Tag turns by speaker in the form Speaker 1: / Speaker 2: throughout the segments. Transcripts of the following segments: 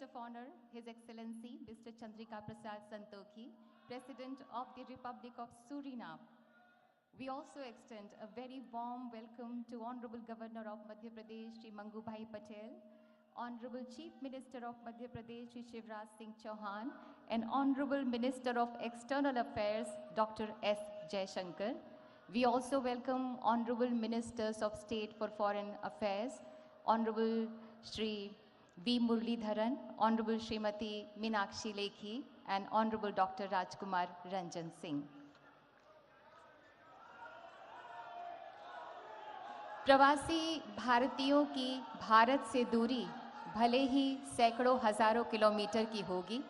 Speaker 1: guest of honor, His Excellency Mr. Chandrika Prasad Santokhi, President of the Republic of Suriname. We also extend a very warm welcome to Honorable Governor of Madhya Pradesh, Shri Mangubhai Patel, Honorable Chief Minister of Madhya Pradesh, Shri Shivraj Singh Chauhan, and Honorable Minister of External Affairs, Dr. S. Jaishankar. We also welcome Honorable Ministers of State for Foreign Affairs, Honorable Shri V. Muralidharan, Honorable Srimati Meenakshi Lekhi, and Honorable Dr. Rajkumar Ranjan Singh. प्रवासी भारतीयों की भारत से दूरी भले ही सैकड़ों हजारों kilometre की होगी,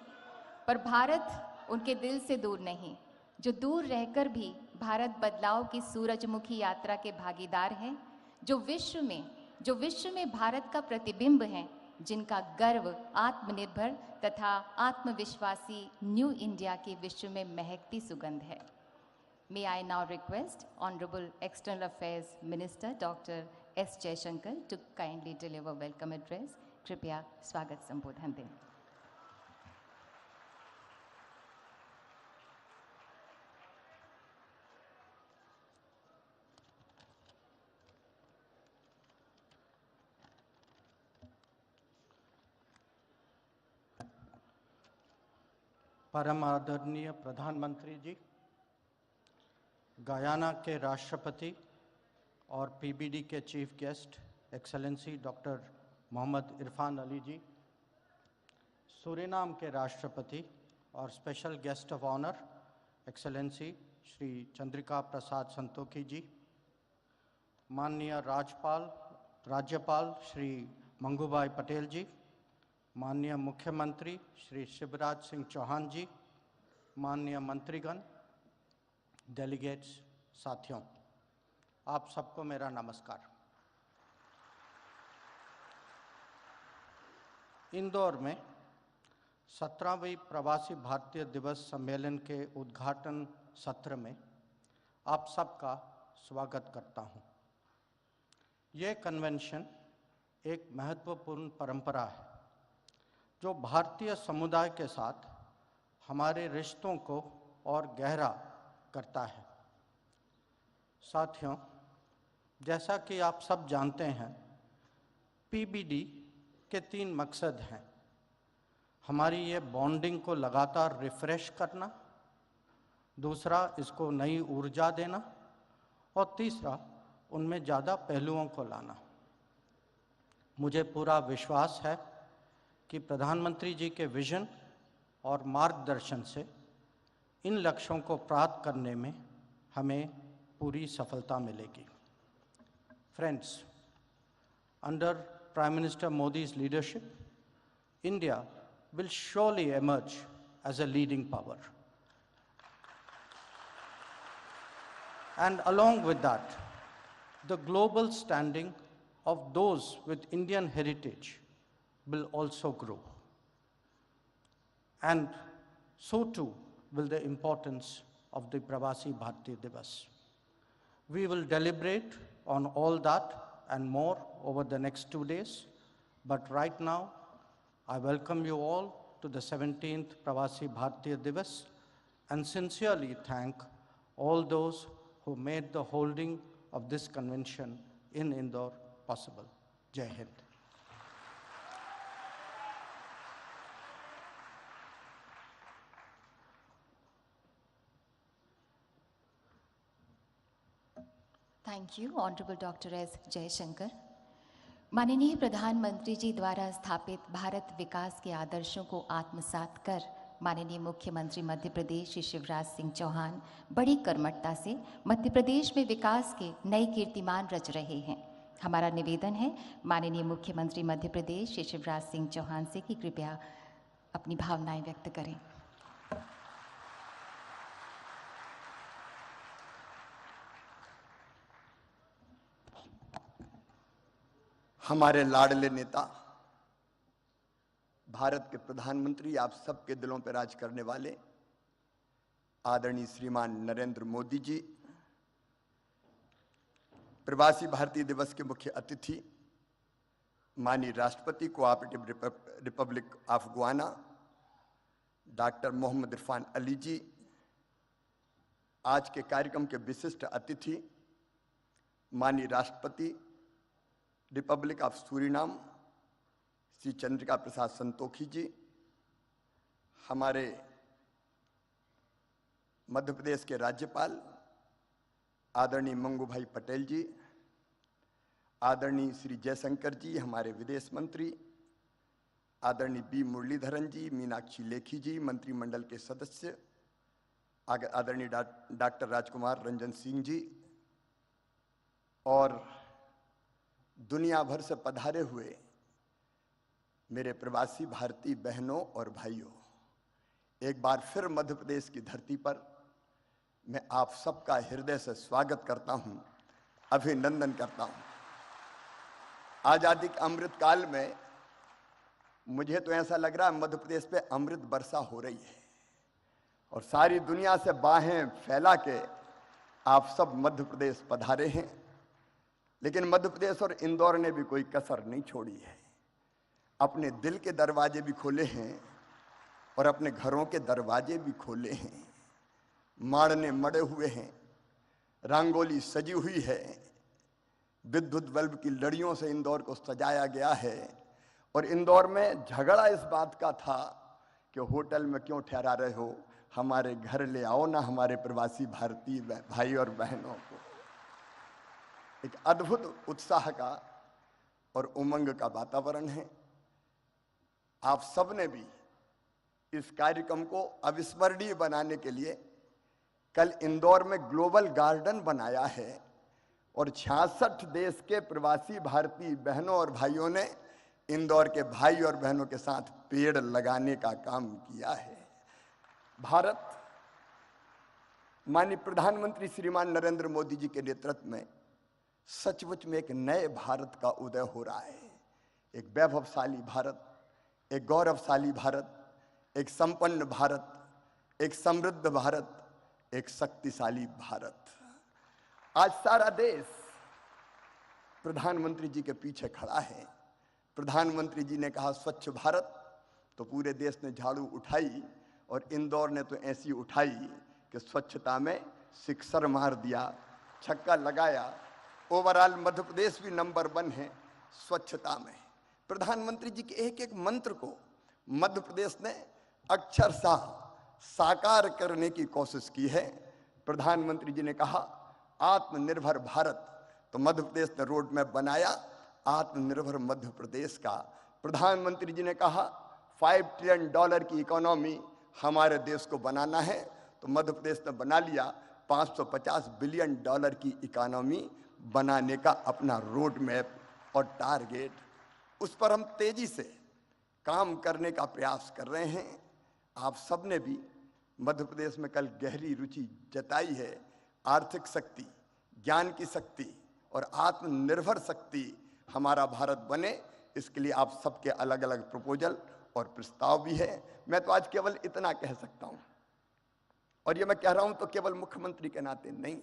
Speaker 1: पर भारत उनके दिल से दूर नहीं, जो दूर रहकर भी भारत बदलाव की सूरजमुखी यात्रा के भागीदार हैं, जो विश्व में भारत का प्रतिबिंब हैं, जिनका गर्व आत्मनिर्भर तथा आत्मविश्वासी न्यू इंडिया की विश्व में महकती सुगंध है. May I now request Honorable External Affairs Minister Dr. S. Jaishankar to kindly deliver welcome address. कृपया स्वागत संबोधन दें.
Speaker 2: परम आदरणीय प्रधानमंत्री जी, गयाना के राष्ट्रपति और पीबीडी के chief guest excellency doctor Mohamed Irfaan Ali ji, Suriname के राष्ट्रपति और special guest of honour excellency Shri Chandrikapersad Santokhi ji, माननीय राज्यपाल श्री मंगूभाई पटेल जी, माननीय मुख्यमंत्री श्री शिवराज सिंह चौहान जी, माननीय मंत्रीगण, डेलीगेट्स, साथियों, आप सबको मेरा नमस्कार. इंदौर में 17वीं प्रवासी भारतीय दिवस सम्मेलन के उद्घाटन सत्र में आप सबका स्वागत करता हूं. यह कन्वेंशन एक महत्वपूर्ण परंपरा है जो भारतीय समुदाय के साथ हमारे रिश्तों को और गहरा करता है. साथियों, जैसा कि आप सब जानते हैं, पीबीडी के 3 मकसद हैं. हमारी ये बॉन्डिंग को लगातार रिफ्रेश करना, दूसरा इसको नई ऊर्जा देना, और तीसरा उनमें ज़्यादा पहलुओं को लाना. मुझे पूरा विश्वास है कि प्रधानमंत्री जी के विजन और मार्गदर्शन से इन लक्ष्यों को प्राप्त करने में हमें पूरी सफलता मिलेगी. Friends, under prime minister Modi's leadership, India will surely emerge as a leading power. And along with that, the global standing of those with Indian heritage will also grow. And so too will the importance of the Pravasi Bharatiya Divas. We will deliberate on all that and more over the next 2 days. But right now, I welcome you all to the 17th Pravasi Bharatiya Divas and sincerely thank all those who made the holding of this convention in Indore possible. Jai Hind.
Speaker 1: Thank you, Honorable Dr. S. Jaishankar. माननीय प्रधानमंत्री जी द्वारा स्थापित भारत विकास के आदर्शों को आत्मसात कर माननीय मुख्यमंत्री मध्य प्रदेश श्री शिवराज सिंह चौहान बड़ी कर्मठता से मध्य प्रदेश में विकास के नए कीर्तिमान रच रहे हैं. हमारा निवेदन है माननीय मुख्यमंत्री मध्य प्रदेश श्री शिवराज सिंह चौहान से कि कृपया अपनी भावनाएं व्यक्त करें.
Speaker 3: हमारे लाडले नेता, भारत के प्रधानमंत्री, आप सबके दिलों पर राज करने वाले आदरणीय श्रीमान नरेंद्र मोदी जी, प्रवासी भारतीय दिवस के मुख्य अतिथि माननीय राष्ट्रपति cooperative republic of Guyana doctor Mohamed Irfaan Ali ji, आज के कार्यक्रम के विशिष्ट अतिथि माननीय राष्ट्रपति republic of Suriname Shri Chandrikapersad Santokhi ji, हमारे मध्य प्रदेश के राज्यपाल आदरणीय मंगू भाई पटेल जी, आदरणीय श्री जयशंकर जी हमारे विदेश मंत्री, आदरणीय बी मुरलीधरन जी, मीनाक्षी लेखी जी मंत्रिमंडल के सदस्य, आदरणीय डॉक्टर राजकुमार रंजन सिंह जी, और दुनिया भर से पधारे हुए मेरे प्रवासी भारतीय बहनों और भाइयों, एक बार फिर मध्य प्रदेश की धरती पर मैं आप सबका हृदय से स्वागत करता हूं, अभिनंदन करता हूं। आजादी के अमृत काल में मुझे तो ऐसा लग रहा है मध्य प्रदेश पे अमृत वर्षा हो रही है और सारी दुनिया से बाहें फैला के आप सब मध्य प्रदेश पधारे हैं। लेकिन मध्य प्रदेश और इंदौर ने भी कोई कसर नहीं छोड़ी है, अपने दिल के दरवाजे भी खोले हैं और अपने घरों के दरवाजे भी खोले हैं। माड़ने मड़े हुए हैं, रंगोली सजी हुई है, विद्युत बल्ब की लड़ियों से इंदौर को सजाया गया है। और इंदौर में झगड़ा इस बात का था कि होटल में क्यों ठहरा रहे हो, हमारे घर ले आओ ना हमारे प्रवासी भारतीय भाई और बहनों को। एक अद्भुत उत्साह का और उमंग का वातावरण है। आप सब ने भी इस कार्यक्रम को अविस्मरणीय बनाने के लिए कल इंदौर में ग्लोबल गार्डन बनाया है और 66 देश के प्रवासी भारतीय बहनों और भाइयों ने इंदौर के भाई और बहनों के साथ पेड़ लगाने का काम किया है। भारत माननीय प्रधानमंत्री श्रीमान नरेंद्र मोदी जी के नेतृत्व में सचमुच में एक नए भारत का उदय हो रहा है। एक वैभवशाली भारत, एक गौरवशाली भारत, एक संपन्न भारत, एक समृद्ध भारत, एक शक्तिशाली भारत। आज सारा देश प्रधानमंत्री जी के पीछे खड़ा है। प्रधानमंत्री जी ने कहा स्वच्छ भारत, तो पूरे देश ने झाड़ू उठाई और इंदौर ने तो ऐसी उठाई कि स्वच्छता में सिक्सर मार दिया, छक्का लगाया। ओवरऑल मध्य प्रदेश भी नंबर 1 है स्वच्छता में। प्रधानमंत्री जी के एक एक मंत्र को मध्य प्रदेश ने अक्षरशः साकार करने की कोशिश की है। प्रधानमंत्री जी ने कहा आत्मनिर्भर भारत, तो मध्य प्रदेश ने रोड मैप बनाया आत्मनिर्भर मध्य प्रदेश का। प्रधानमंत्री जी ने कहा $5 ट्रिलियन की इकोनॉमी हमारे देश को बनाना है, तो मध्य प्रदेश ने बना लिया $550 बिलियन की इकोनॉमी बनाने का अपना रोड मैप और टारगेट। उस पर हम तेजी से काम करने का प्रयास कर रहे हैं। आप सब ने भी मध्य प्रदेश में कल गहरी रुचि जताई है। आर्थिक शक्ति, ज्ञान की शक्ति और आत्मनिर्भर शक्ति हमारा भारत बने, इसके लिए आप सबके अलग अलग प्रपोजल और प्रस्ताव भी है। मैं तो आज केवल इतना कह सकता हूं, और ये मैं कह रहा हूं तो केवल मुख्यमंत्री के नाते नहीं,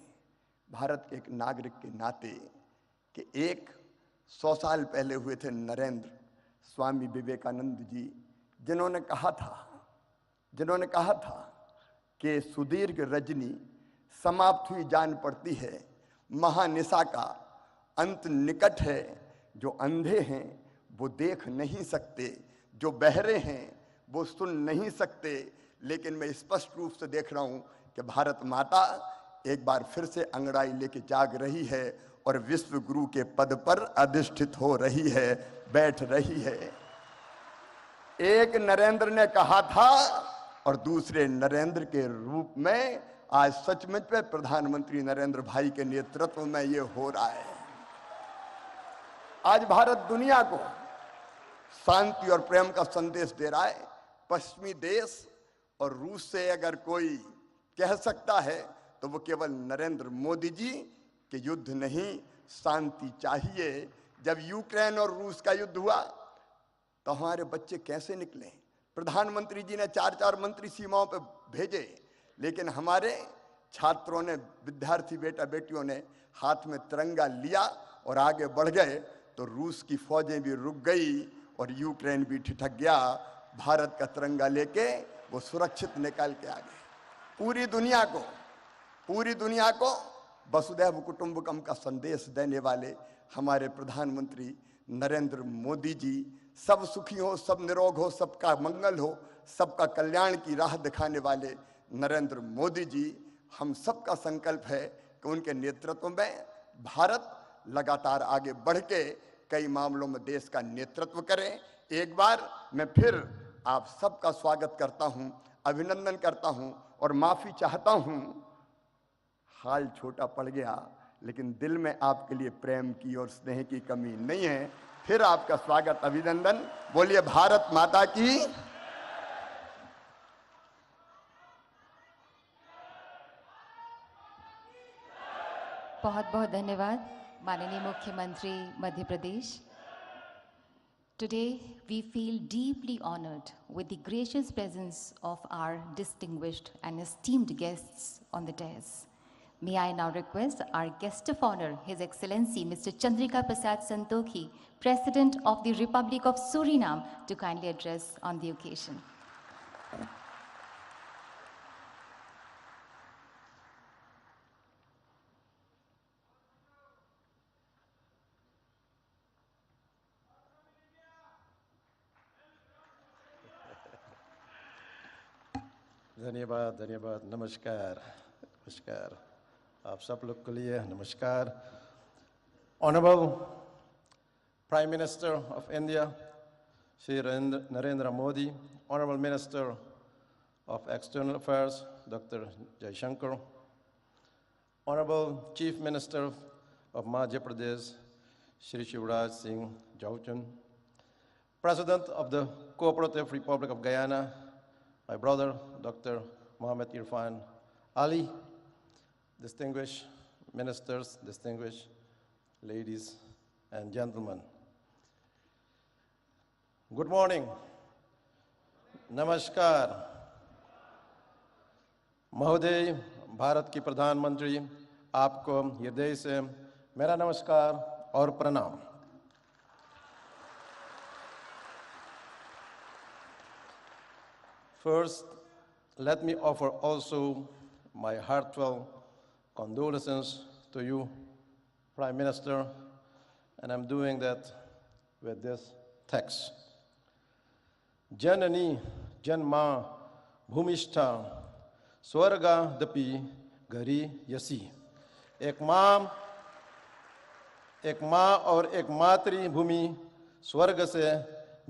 Speaker 3: भारत के एक नागरिक के नाते, कि 100 साल पहले हुए थे नरेंद्र स्वामी विवेकानंद जी, जिन्होंने कहा था कि सुदीर्घ रजनी समाप्त हुई जान पड़ती है, महानिशा का अंत निकट है। जो अंधे हैं वो देख नहीं सकते, जो बहरे हैं वो सुन नहीं सकते, लेकिन मैं स्पष्ट रूप से देख रहा हूं कि भारत माता एक बार फिर से अंगड़ाई लेके जाग रही है और विश्व गुरु के पद पर अधिष्ठित हो रही है, बैठ रही है। एक नरेंद्र ने कहा था और दूसरे नरेंद्र के रूप में आज सचमुच में प्रधानमंत्री नरेंद्र भाई के नेतृत्व में ये हो रहा है। आज भारत दुनिया को शांति और प्रेम का संदेश दे रहा है। पश्चिमी देश और रूस से अगर कोई कह सकता है तो वो केवल नरेंद्र मोदी जी के युद्ध नहीं, शांति चाहिए। जब यूक्रेन और रूस का युद्ध हुआ तो हमारे बच्चे कैसे निकले? प्रधानमंत्री जी ने 4-4 मंत्री सीमाओं पर भेजे, लेकिन हमारे छात्रों ने, विद्यार्थी बेटा बेटियों ने हाथ में तिरंगा लिया और आगे बढ़ गए। तो रूस की फौजें भी रुक गई और यूक्रेन भी ठिठक गया। भारत का तिरंगा लेके वो सुरक्षित निकल के आ गए। पूरी दुनिया को वसुधैव कुटुंबकम का संदेश देने वाले हमारे प्रधानमंत्री नरेंद्र मोदी जी, सब सुखी हो, सब निरोग हो, सबका मंगल हो, सबका कल्याण की राह दिखाने वाले नरेंद्र मोदी जी, हम सबका संकल्प है कि उनके नेतृत्व में भारत लगातार आगे बढ़ के कई मामलों में देश का नेतृत्व करे। एक बार मैं फिर आप सबका स्वागत करता हूं, अभिनंदन करता हूं और माफी चाहता हूं। हाल छोटा पड़ गया, लेकिन दिल में आपके लिए प्रेम की और स्नेह की कमी नहीं है। फिर आपका स्वागत, अभिनंदन। बोलिए भारत माता की।
Speaker 1: बहुत बहुत धन्यवाद माननीय मुख्यमंत्री Madhya Pradesh. Today we feel deeply honored with the gracious presence of our distinguished and esteemed guests on the dais. May I now request our guest of honor, His Excellency Mr. Chandrika Prasad Santokhi, President of the Republic of Suriname, to kindly address on the occasion.
Speaker 4: धन्यवाद, धन्यवाद, नमस्कार, नमस्कार। आप सब लोग के लिए नमस्कार। Honorable Prime Minister of India, Shri Narendra Modi, Honorable Minister of External Affairs, Dr. Jaishankar, Honorable Chief Minister of Madhya Pradesh, Shri Shivraj Singh Chauhan, President of the Cooperative Republic of Guyana, my brother, Dr. Mohammed Irfan Ali, distinguished ministers, distinguished ladies and gentlemen. Good morning. Namaskar. महोदय, भारत की प्रधानमंत्री, आपको हृदय से मेरा नमस्कार और प्रणाम। First, let me offer also my heartfelt condolences to you, Prime Minister, and I'm doing that with this text. Janani janma bhumishta swarga dapi gari yasi. एक माँ और एक मातृभूमि स्वर्ग से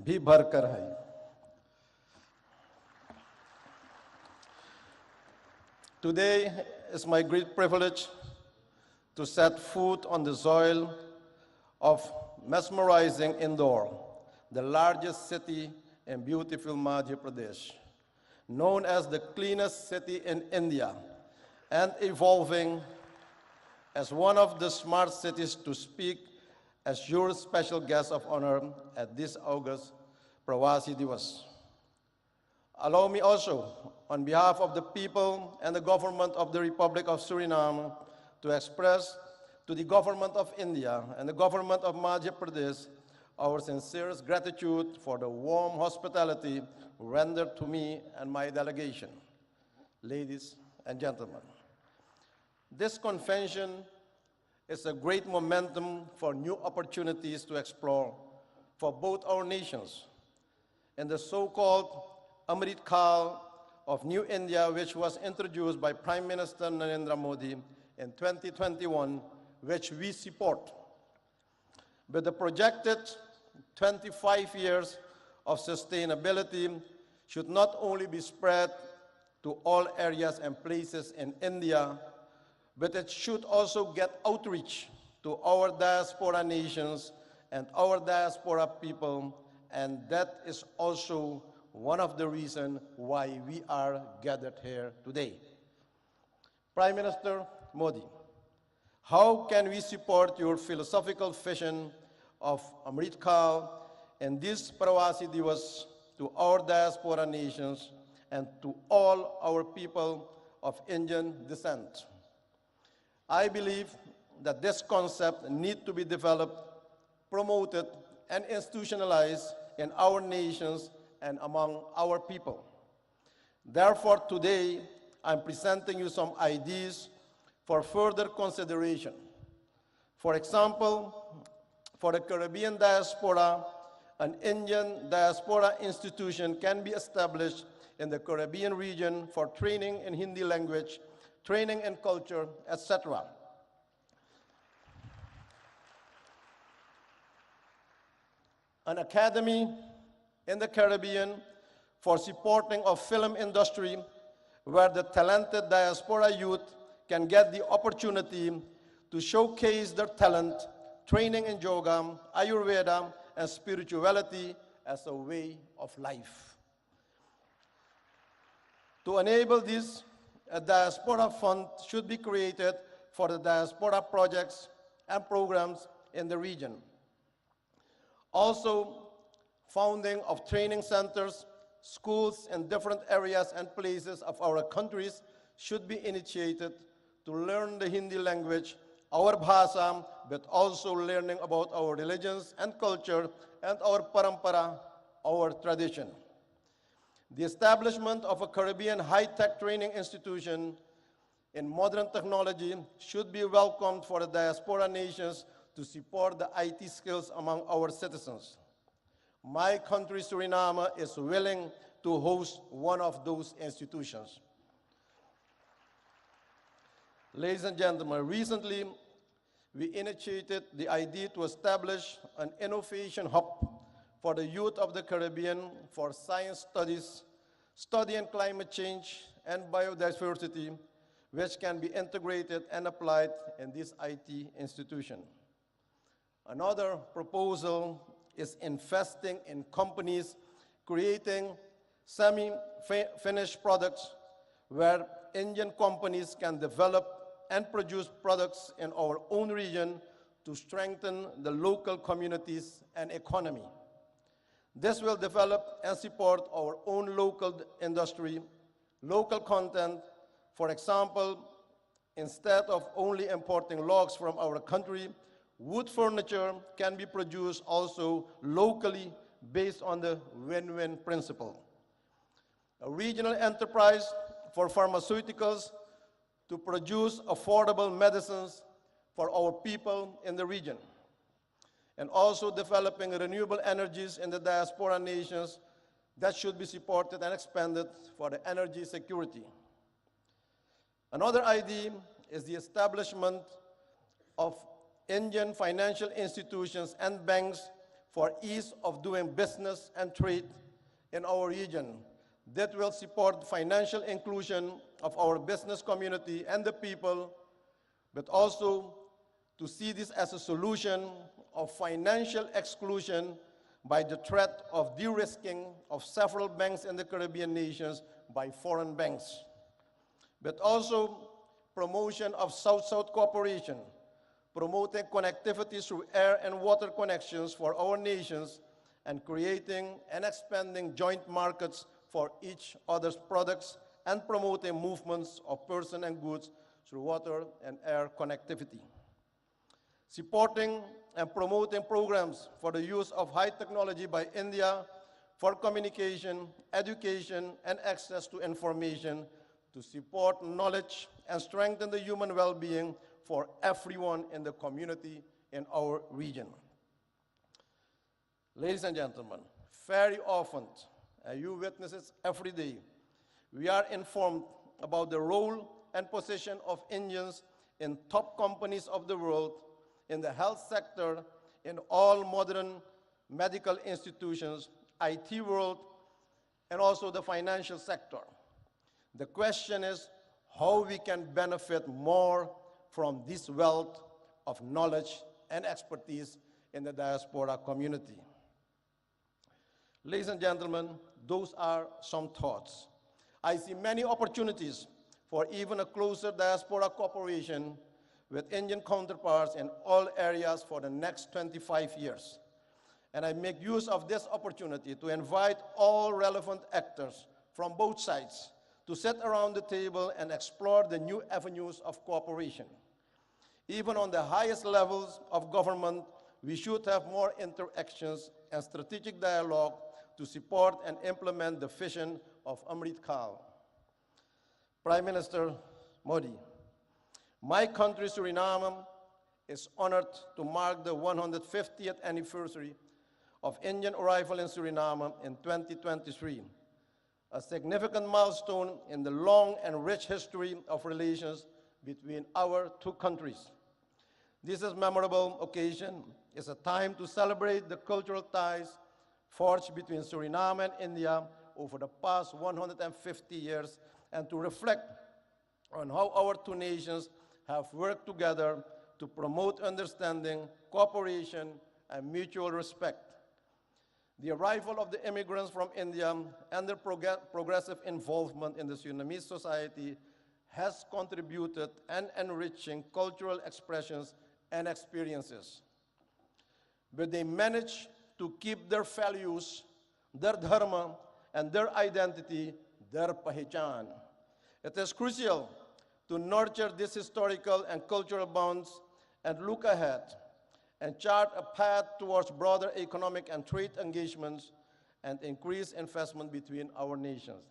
Speaker 4: भी भरकर है। Today is my great privilege to set foot on the soil of mesmerizing Indore, the largest city in beautiful Madhya Pradesh, known as the cleanest city in India, and evolving as one of the smart cities to speak as your special guest of honor at this August Pravasi Divas. Allow me also, on behalf of the people and the government of the Republic of Suriname, to express to the government of India and the government of Madhya Pradesh our sincerest gratitude for the warm hospitality rendered to me and my delegation. Ladies and gentlemen, this convention is a great momentum for new opportunities to explore for both our nations. In the so-called Amrit Kaal of New India, which was introduced by Prime Minister Narendra Modi in 2021, which we support. With the projected 25 years of sustainability should not only be spread to all areas and places in India, but it should also get outreach to our diaspora nations and our diaspora people, and that is also one of the reasons why we are gathered here today. Prime Minister Modi, how can we support your philosophical vision of Amrit Kaal and this Pravasi Divas to our diaspora nations and to all our people of Indian descent? I believe that this concept needs to be developed promoted, and institutionalized in our nations and among our people. Therefore, today, I'm presenting you some ideas for further consideration. For example, for the Caribbean diaspora, an Indian diaspora institution can be established in the Caribbean region for training in Hindi language, training in culture, etc. An academy in the Caribbean for supporting of film industry where the talented diaspora youth can get the opportunity to showcase their talent, training in yoga, Ayurveda, and spirituality as a way of life. To enable this, a diaspora fund should be created for the diaspora projects and programs in the region. Also, founding of training centers, schools in different areas and places of our countries should be initiated to learn the Hindi language, our bhasha, but also learning about our religions and culture and our parampara, our tradition. The establishment of a Caribbean high-tech training institution in modern technology should be welcomed for the diaspora nations to support the IT skills among our citizens. My country, Suriname, is willing to host one of those institutions. Ladies and gentlemen, recently we initiated the idea to establish an innovation hub for the youth of the Caribbean for science studies, study in climate change and biodiversity, which can be integrated and applied in this IT institution. Another proposal is investing in companies creating semi-finished products where Indian companies can develop and produce products in our own region to strengthen the local communities and economy. This will develop and support our own local industry, local content. For example, instead of only importing logs from our country, wood furniture can be produced also locally based on the win-win principle. A regional enterprise for pharmaceuticals to produce affordable medicines for our people in the region. And also developing renewable energies in the diaspora nations that should be supported and expanded for the energy security. Another idea is the establishment of Indian financial institutions and banks for ease of doing business and trade in our region that will support financial inclusion of our business community and the people, but also to see this as a solution of financial exclusion by the threat of de-risking of several banks in the Caribbean nations by foreign banks, but also promotion of South-South cooperation, promoting connectivity through air and water connections for our nations, and creating and expanding joint markets for each other's products, and promoting movements of persons and goods through water and air connectivity. Supporting and promoting programs for the use of high technology by India for communication, education, and access to information to support knowledge and strengthen the human well-being for everyone in the community in our region. Ladies and gentlemen, very often, and you witness it every day, we are informed about the role and position of Indians in top companies of the world, in the health sector, in all modern medical institutions, IT world, and also the financial sector. The question is how we can benefit more from this wealth of knowledge and expertise in the diaspora community. Ladies and gentlemen, those are some thoughts. I see many opportunities for even a closer diaspora cooperation with Indian counterparts in all areas for the next 25 years. And I make use of this opportunity to invite all relevant actors from both sides to sit around the table and explore the new avenues of cooperation. Even on the highest levels of government, we should have more interactions and strategic dialogue to support and implement the vision of Amrit Kaal. Prime Minister Modi, my country, Suriname, is honored to mark the 150th anniversary of Indian arrival in Suriname in 2023, a significant milestone in the long and rich history of relations between our two countries. This is a memorable occasion. It's a time to celebrate the cultural ties forged between Suriname and India over the past 150 years and to reflect on how our two nations have worked together to promote understanding, cooperation, and mutual respect. The arrival of the immigrants from India and their progressive involvement in the Surinamese society has contributed in enriching cultural expressions and experiences. But they managed to keep their values, their dharma, and their identity, their pahichan. It is crucial to nurture these historical and cultural bonds and look ahead and chart a path towards broader economic and trade engagements and increased investment between our nations.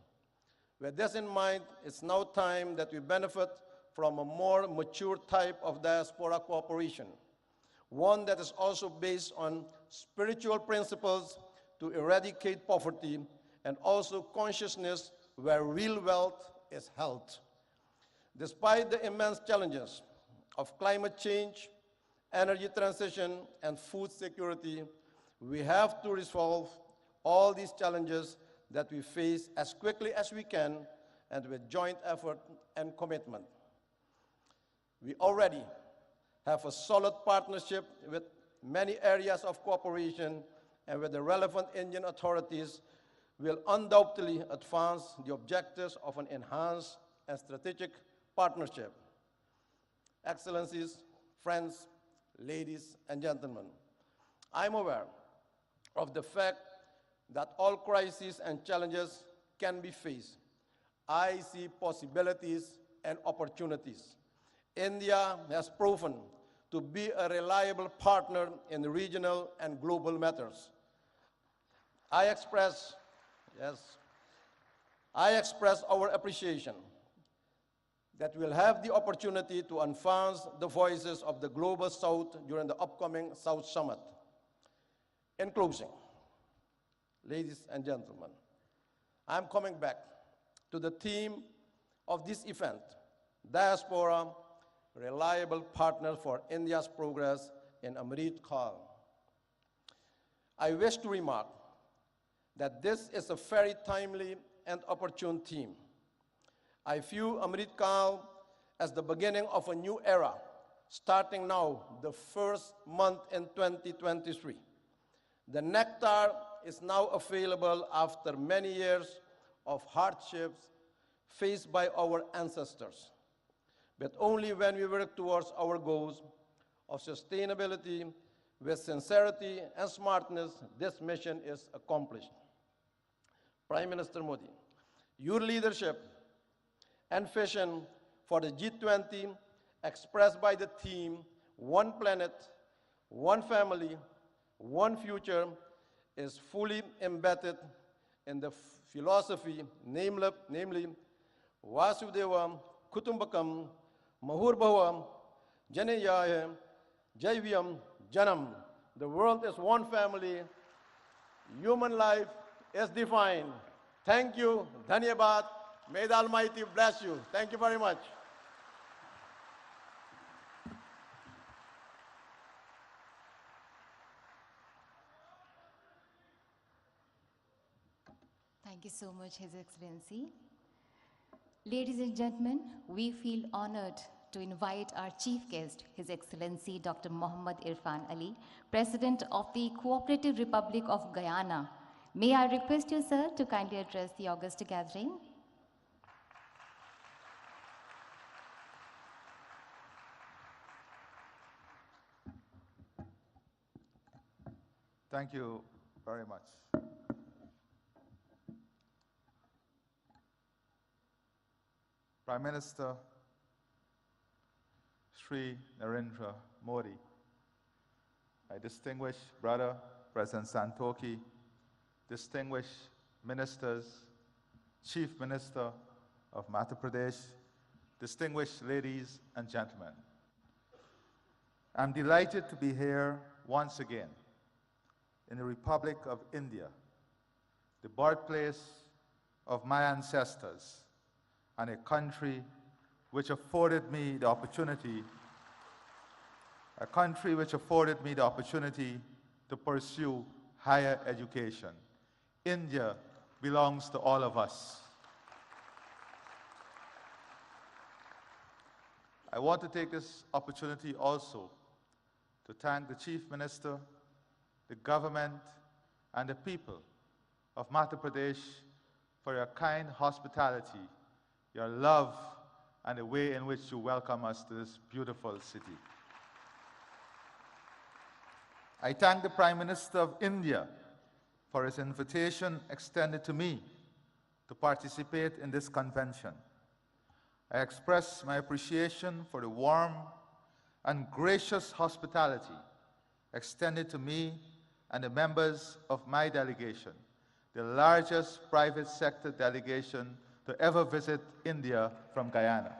Speaker 4: With this in mind, it's now time that we benefit from a more mature type of diaspora cooperation, one that is also based on spiritual principles to eradicate poverty and also consciousness where real wealth is held. Despite the immense challenges of climate change, energy transition, and food security, we have to resolve all these challenges that we face as quickly as we can and with joint effort and commitment. We already have a solid partnership with many areas of cooperation, and with the relevant Indian authorities will undoubtedly advance the objectives of an enhanced and strategic partnership. Excellencies, friends, ladies and gentlemen, I'm aware of the fact that all crises and challenges can be faced. I see possibilities and opportunities. India has proven to be a reliable partner in regional and global matters. I express our appreciation that we'll have the opportunity to advance the voices of the Global South during the upcoming South Summit. In closing, ladies and gentlemen, I'm coming back to the theme of this event, Diaspora, Reliable Partner for India's Progress in Amrit Kaal. I wish to remark that this is a very timely and opportune theme. I view Amrit Kaal as the beginning of a new era, starting now, the first month in 2023. The nectar is now available after many years of hardships faced by our ancestors. But only when we work towards our goals of sustainability with sincerity and smartness, this mission is accomplished. Prime Minister Modi, your leadership and vision for the G20 expressed by the theme, One Planet, One Family, One Future, is fully embedded in the philosophy, namely Vasudeva Kutumbakam Mahurbhava Janeyaya Jaivyam Janam. The world is one family. Human life is defined. Thank you. Dhanyabad. May the Almighty bless you. Thank you very much.
Speaker 1: Thank you so much, His Excellency. Ladies and gentlemen, we feel honored to invite our chief guest, His Excellency Dr. Mohammad Irfan Ali, President of the Cooperative Republic of Guyana. May I request you, sir, to kindly address the august gathering.
Speaker 5: Thank you very much. Prime Minister Shri Narendra Modi, my distinguished brother, President Santoki, distinguished ministers, Chief Minister of Madhya Pradesh, distinguished ladies and gentlemen. I'm delighted to be here once again in the Republic of India, the birthplace of my ancestors, and a country which afforded me the opportunity to pursue higher education. India belongs to all of us. I want to take this opportunity also to thank the Chief Minister, the government, and the people of Madhya Pradesh for your kind hospitality, your love, and the way in which you welcome us to this beautiful city. I thank the Prime Minister of India for his invitation extended to me to participate in this convention. I express my appreciation for the warm and gracious hospitality extended to me and the members of my delegation, the largest private sector delegation to ever visit India from Guyana.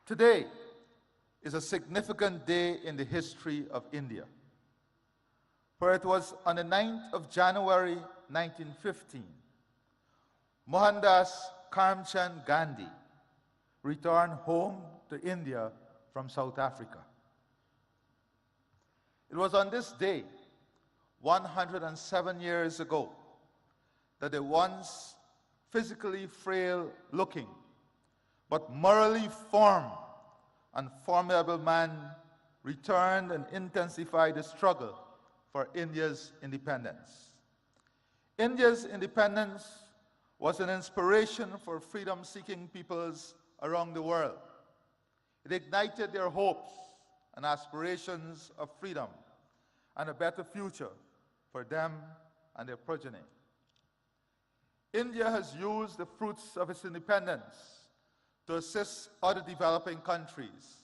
Speaker 5: Today is a significant day in the history of India, for it was on the 9th of January 1915, Mohandas Karamchand Gandhi returned home to India from South Africa. It was on this day, 107 years ago, that the once physically frail-looking but morally firm and formidable man returned and intensified the struggle for India's independence. India's independence was an inspiration for freedom-seeking peoples around the world. It ignited their hopes and aspirations of freedom and a better future for them and their progeny. India has used the fruits of its independence to assist other developing countries.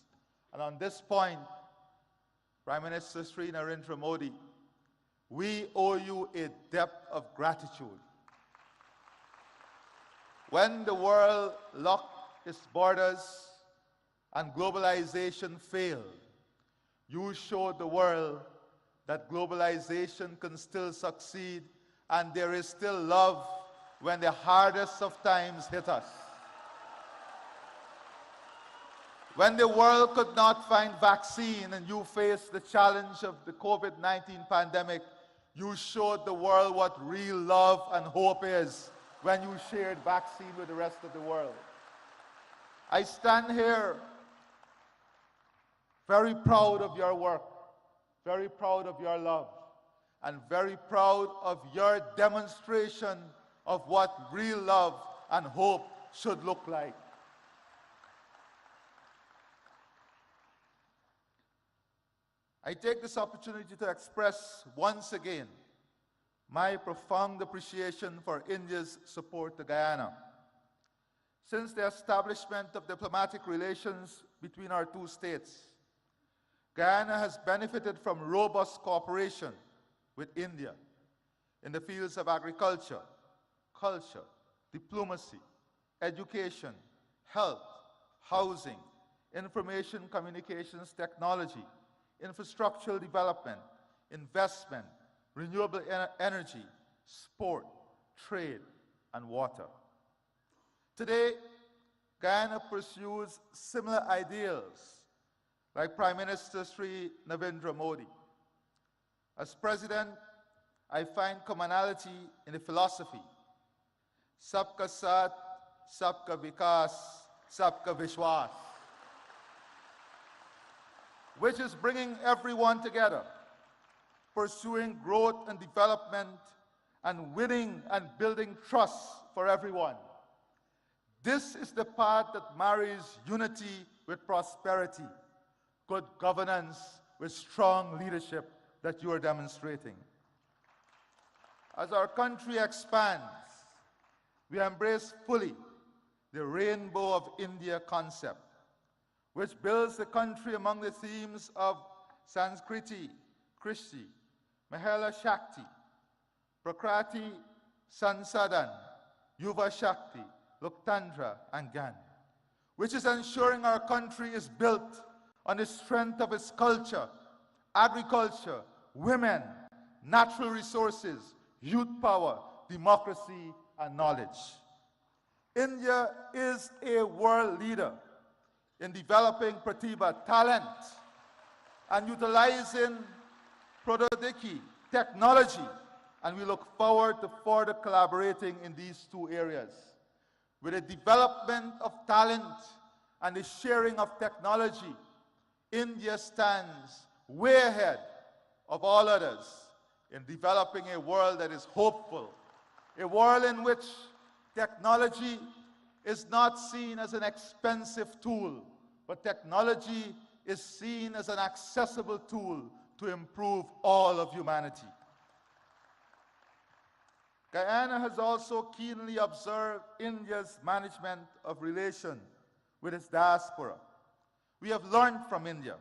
Speaker 5: And on this point, Prime Minister Sri Narendra Modi, we owe you a debt of gratitude. When the world locked its borders and globalization failed, you showed the world that globalization can still succeed and there is still love when the hardest of times hit us. When the world could not find vaccine and you faced the challenge of the COVID-19 pandemic, you showed the world what real love and hope is when you shared vaccine with the rest of the world. I stand here very proud of your work, very proud of your love, and very proud of your demonstration of what real love and hope should look like. I take this opportunity to express once again my profound appreciation for India's support to Guyana. Since the establishment of diplomatic relations between our two states, Guyana has benefited from robust cooperation with India in the fields of agriculture, culture, diplomacy, education, health, housing, information communications technology, infrastructural development, investment, renewable energy, sport, trade, and water. Today, Guyana pursues similar ideals like Prime Minister Sri Narendra Modi. As President, I find commonality in the philosophy, Sabka Saath, Sabka Vikas, Sabka Vishwas, which is bringing everyone together, pursuing growth and development, and winning and building trust for everyone. This is the path that marries unity with prosperity, good governance with strong leadership that you are demonstrating. As our country expands, we embrace fully the Rainbow of India concept, which builds the country among the themes of Sanskriti, Krishti, Mahela Shakti, Prakrati Sansadan, Yuva Shakti, Loktandra, and Gyan, which is ensuring our country is built on the strength of its culture, agriculture, women, natural resources, youth power, democracy, and knowledge. India is a world leader in developing Pratibha talent and utilizing Prododiki technology, and we look forward to further collaborating in these two areas. With the development of talent and the sharing of technology, India stands way ahead of all others in developing a world that is hopeful, a world in which technology is not seen as an expensive tool, but technology is seen as an accessible tool to improve all of humanity. Guyana has also keenly observed India's management of relations with its diaspora. We have learned from India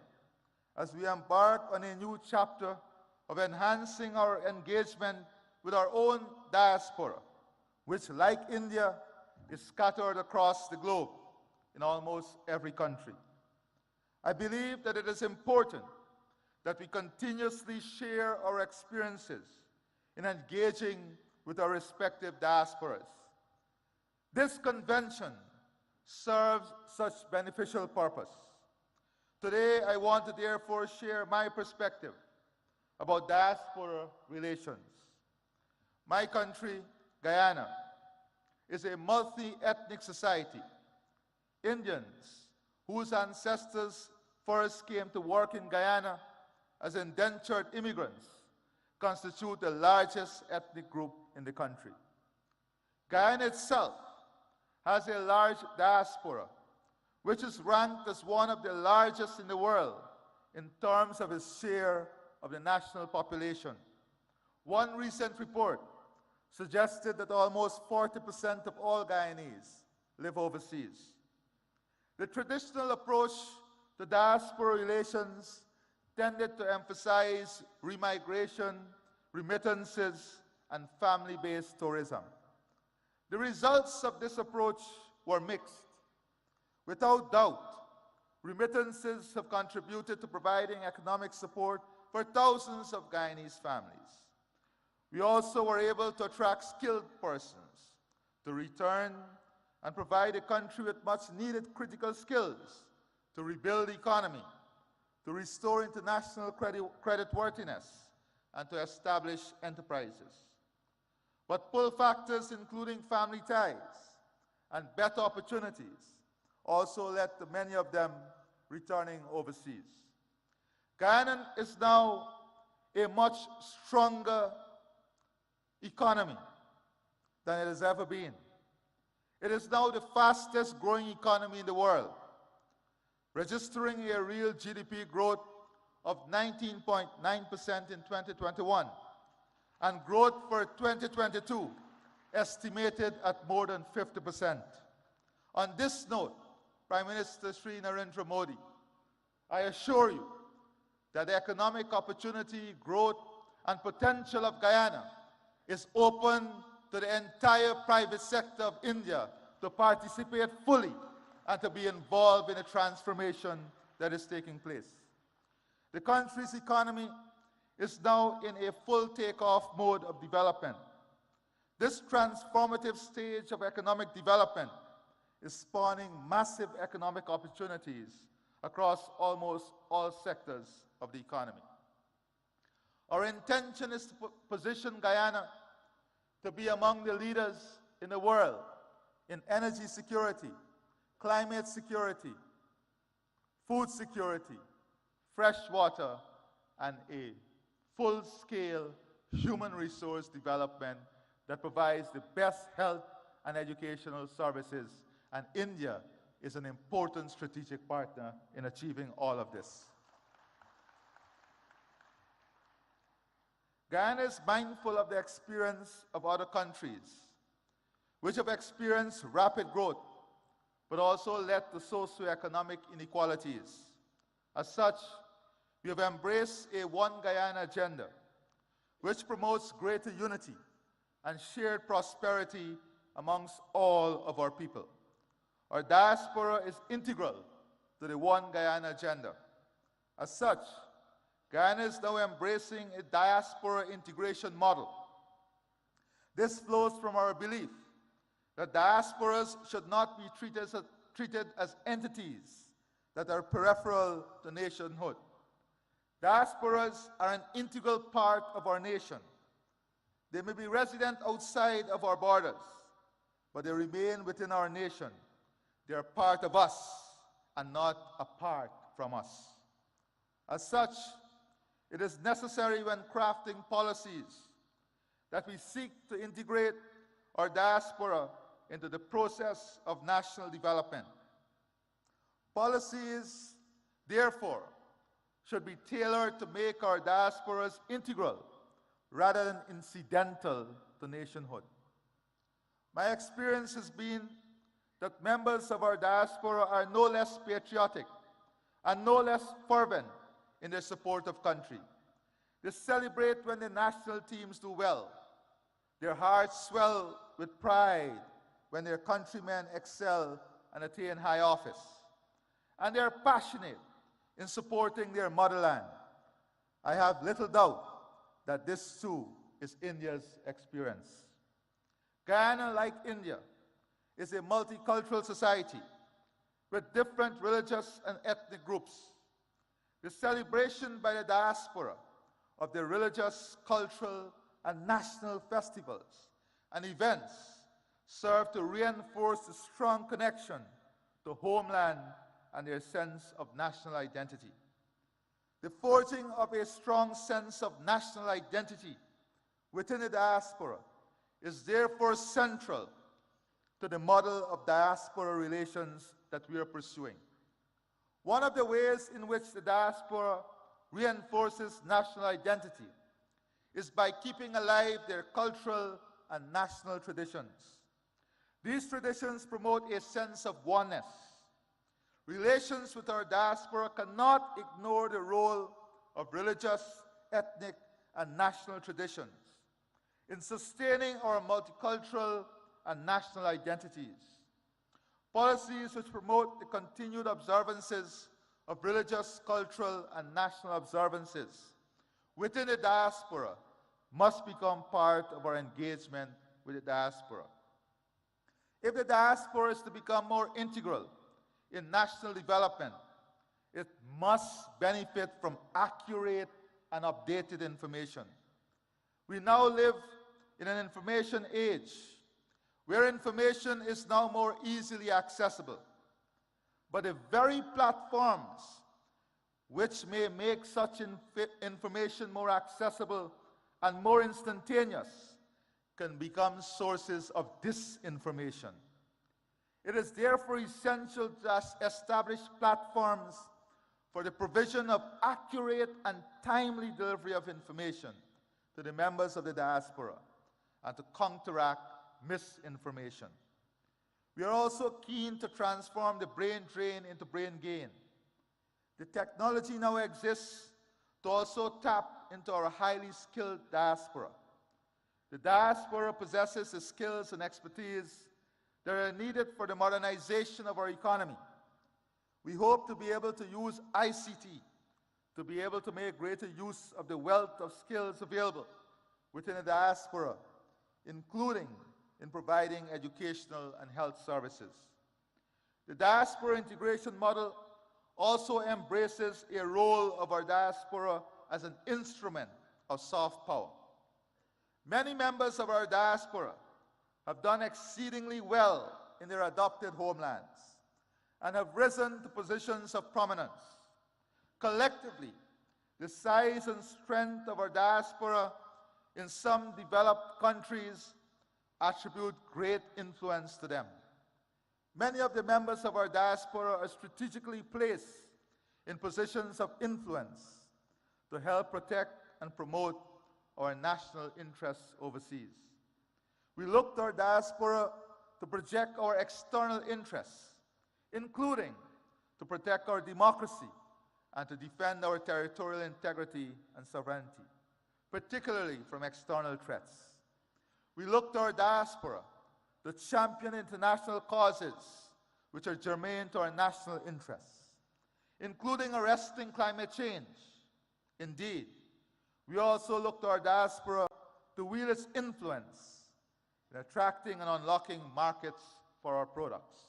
Speaker 5: as we embark on a new chapter of enhancing our engagement with our own diaspora, which, like India, is scattered across the globe in almost every country. I believe that it is important that we continuously share our experiences in engaging with our respective diasporas. This convention serves such beneficial purpose. Today, I want to therefore share my perspective about diaspora relations. My country, Guyana, is a multi-ethnic society. Indians, whose ancestors first came to work in Guyana as indentured immigrants, constitute the largest ethnic group in the country. Guyana itself has a large diaspora, which is ranked as one of the largest in the world in terms of its share of the national population. One recent report suggested that almost 40% of all Guyanese live overseas. The traditional approach to diaspora relations tended to emphasize remigration, remittances, and family-based tourism. The results of this approach were mixed. Without doubt, remittances have contributed to providing economic support for thousands of Guyanese families. We also were able to attract skilled persons to return and provide the country with much-needed critical skills to rebuild the economy, to restore international creditworthiness, and to establish enterprises. But pull factors including family ties and better opportunities also led to many of them returning overseas. Guyana is now a much stronger economy than it has ever been. It is now the fastest growing economy in the world, registering a real GDP growth of 19.9% in 2021, and growth for 2022 estimated at more than 50%. On this note, Prime Minister Sri Narendra Modi, I assure you that the economic opportunity, growth, and potential of Guyana is open to the entire private sector of India to participate fully and to be involved in the transformation that is taking place. The country's economy is now in a full takeoff mode of development. This transformative stage of economic development is spawning massive economic opportunities across almost all sectors of the economy. Our intention is to position Guyana to be among the leaders in the world in energy security, climate security, food security, fresh water, and a full-scale human resource development that provides the best health and educational services, and India is an important strategic partner in achieving all of this. Guyana is mindful of the experience of other countries which have experienced rapid growth but also led to socioeconomic inequalities. As such, we have embraced a One Guyana agenda, which promotes greater unity and shared prosperity amongst all of our people. Our diaspora is integral to the One Guyana agenda. As such, Guyana is now embracing a diaspora integration model. This flows from our belief that diasporas should not be treated as entities that are peripheral to nationhood. Diasporas are an integral part of our nation. They may be resident outside of our borders, but they remain within our nation. They are part of us and not apart from us. As such, it is necessary when crafting policies that we seek to integrate our diaspora into the process of national development. Policies, therefore, should be tailored to make our diasporas integral rather than incidental to nationhood. My experience has been that members of our diaspora are no less patriotic and no less fervent in their support of country. They celebrate when the national teams do well. Their hearts swell with pride when their countrymen excel and attain high office. And they are passionate in supporting their motherland. I have little doubt that this too is India's experience. Guyana, like India, is a multicultural society with different religious and ethnic groups. The celebration by the diaspora of their religious, cultural, and national festivals and events serve to reinforce the strong connection to homeland and their sense of national identity. The forging of a strong sense of national identity within the diaspora is therefore central to the model of diaspora relations that we are pursuing. One of the ways in which the diaspora reinforces national identity is by keeping alive their cultural and national traditions. These traditions promote a sense of oneness. Relations with our diaspora cannot ignore the role of religious, ethnic, and national traditions in sustaining our multicultural and national identities. Policies which promote the continued observances of religious, cultural, and national observances within the diaspora must become part of our engagement with the diaspora. If the diaspora is to become more integral in national development, it must benefit from accurate and updated information. We now live in an information age where information is now more easily accessible. But the very platforms which may make such information more accessible and more instantaneous can become sources of disinformation. It is therefore essential to establish platforms for the provision of accurate and timely delivery of information to the members of the diaspora and to counteract misinformation. We are also keen to transform the brain drain into brain gain. The technology now exists to also tap into our highly skilled diaspora. The diaspora possesses the skills and expertise that are needed for the modernization of our economy. We hope to be able to use ICT to be able to make greater use of the wealth of skills available within the diaspora, including in providing educational and health services. The diaspora integration model also embraces a role of our diaspora as an instrument of soft power. Many members of our diaspora have done exceedingly well in their adopted homelands and have risen to positions of prominence. Collectively, the size and strength of our diaspora in some developed countries attribute great influence to them. Many of the members of our diaspora are strategically placed in positions of influence to help protect and promote our national interests overseas. We look to our diaspora to project our external interests including to protect our democracy and to defend our territorial integrity and sovereignty, particularly from external threats. We look to our diaspora to champion international causes which are germane to our national interests, including arresting climate change. Indeed, we also look to our diaspora to wield its influence in attracting and unlocking markets for our products.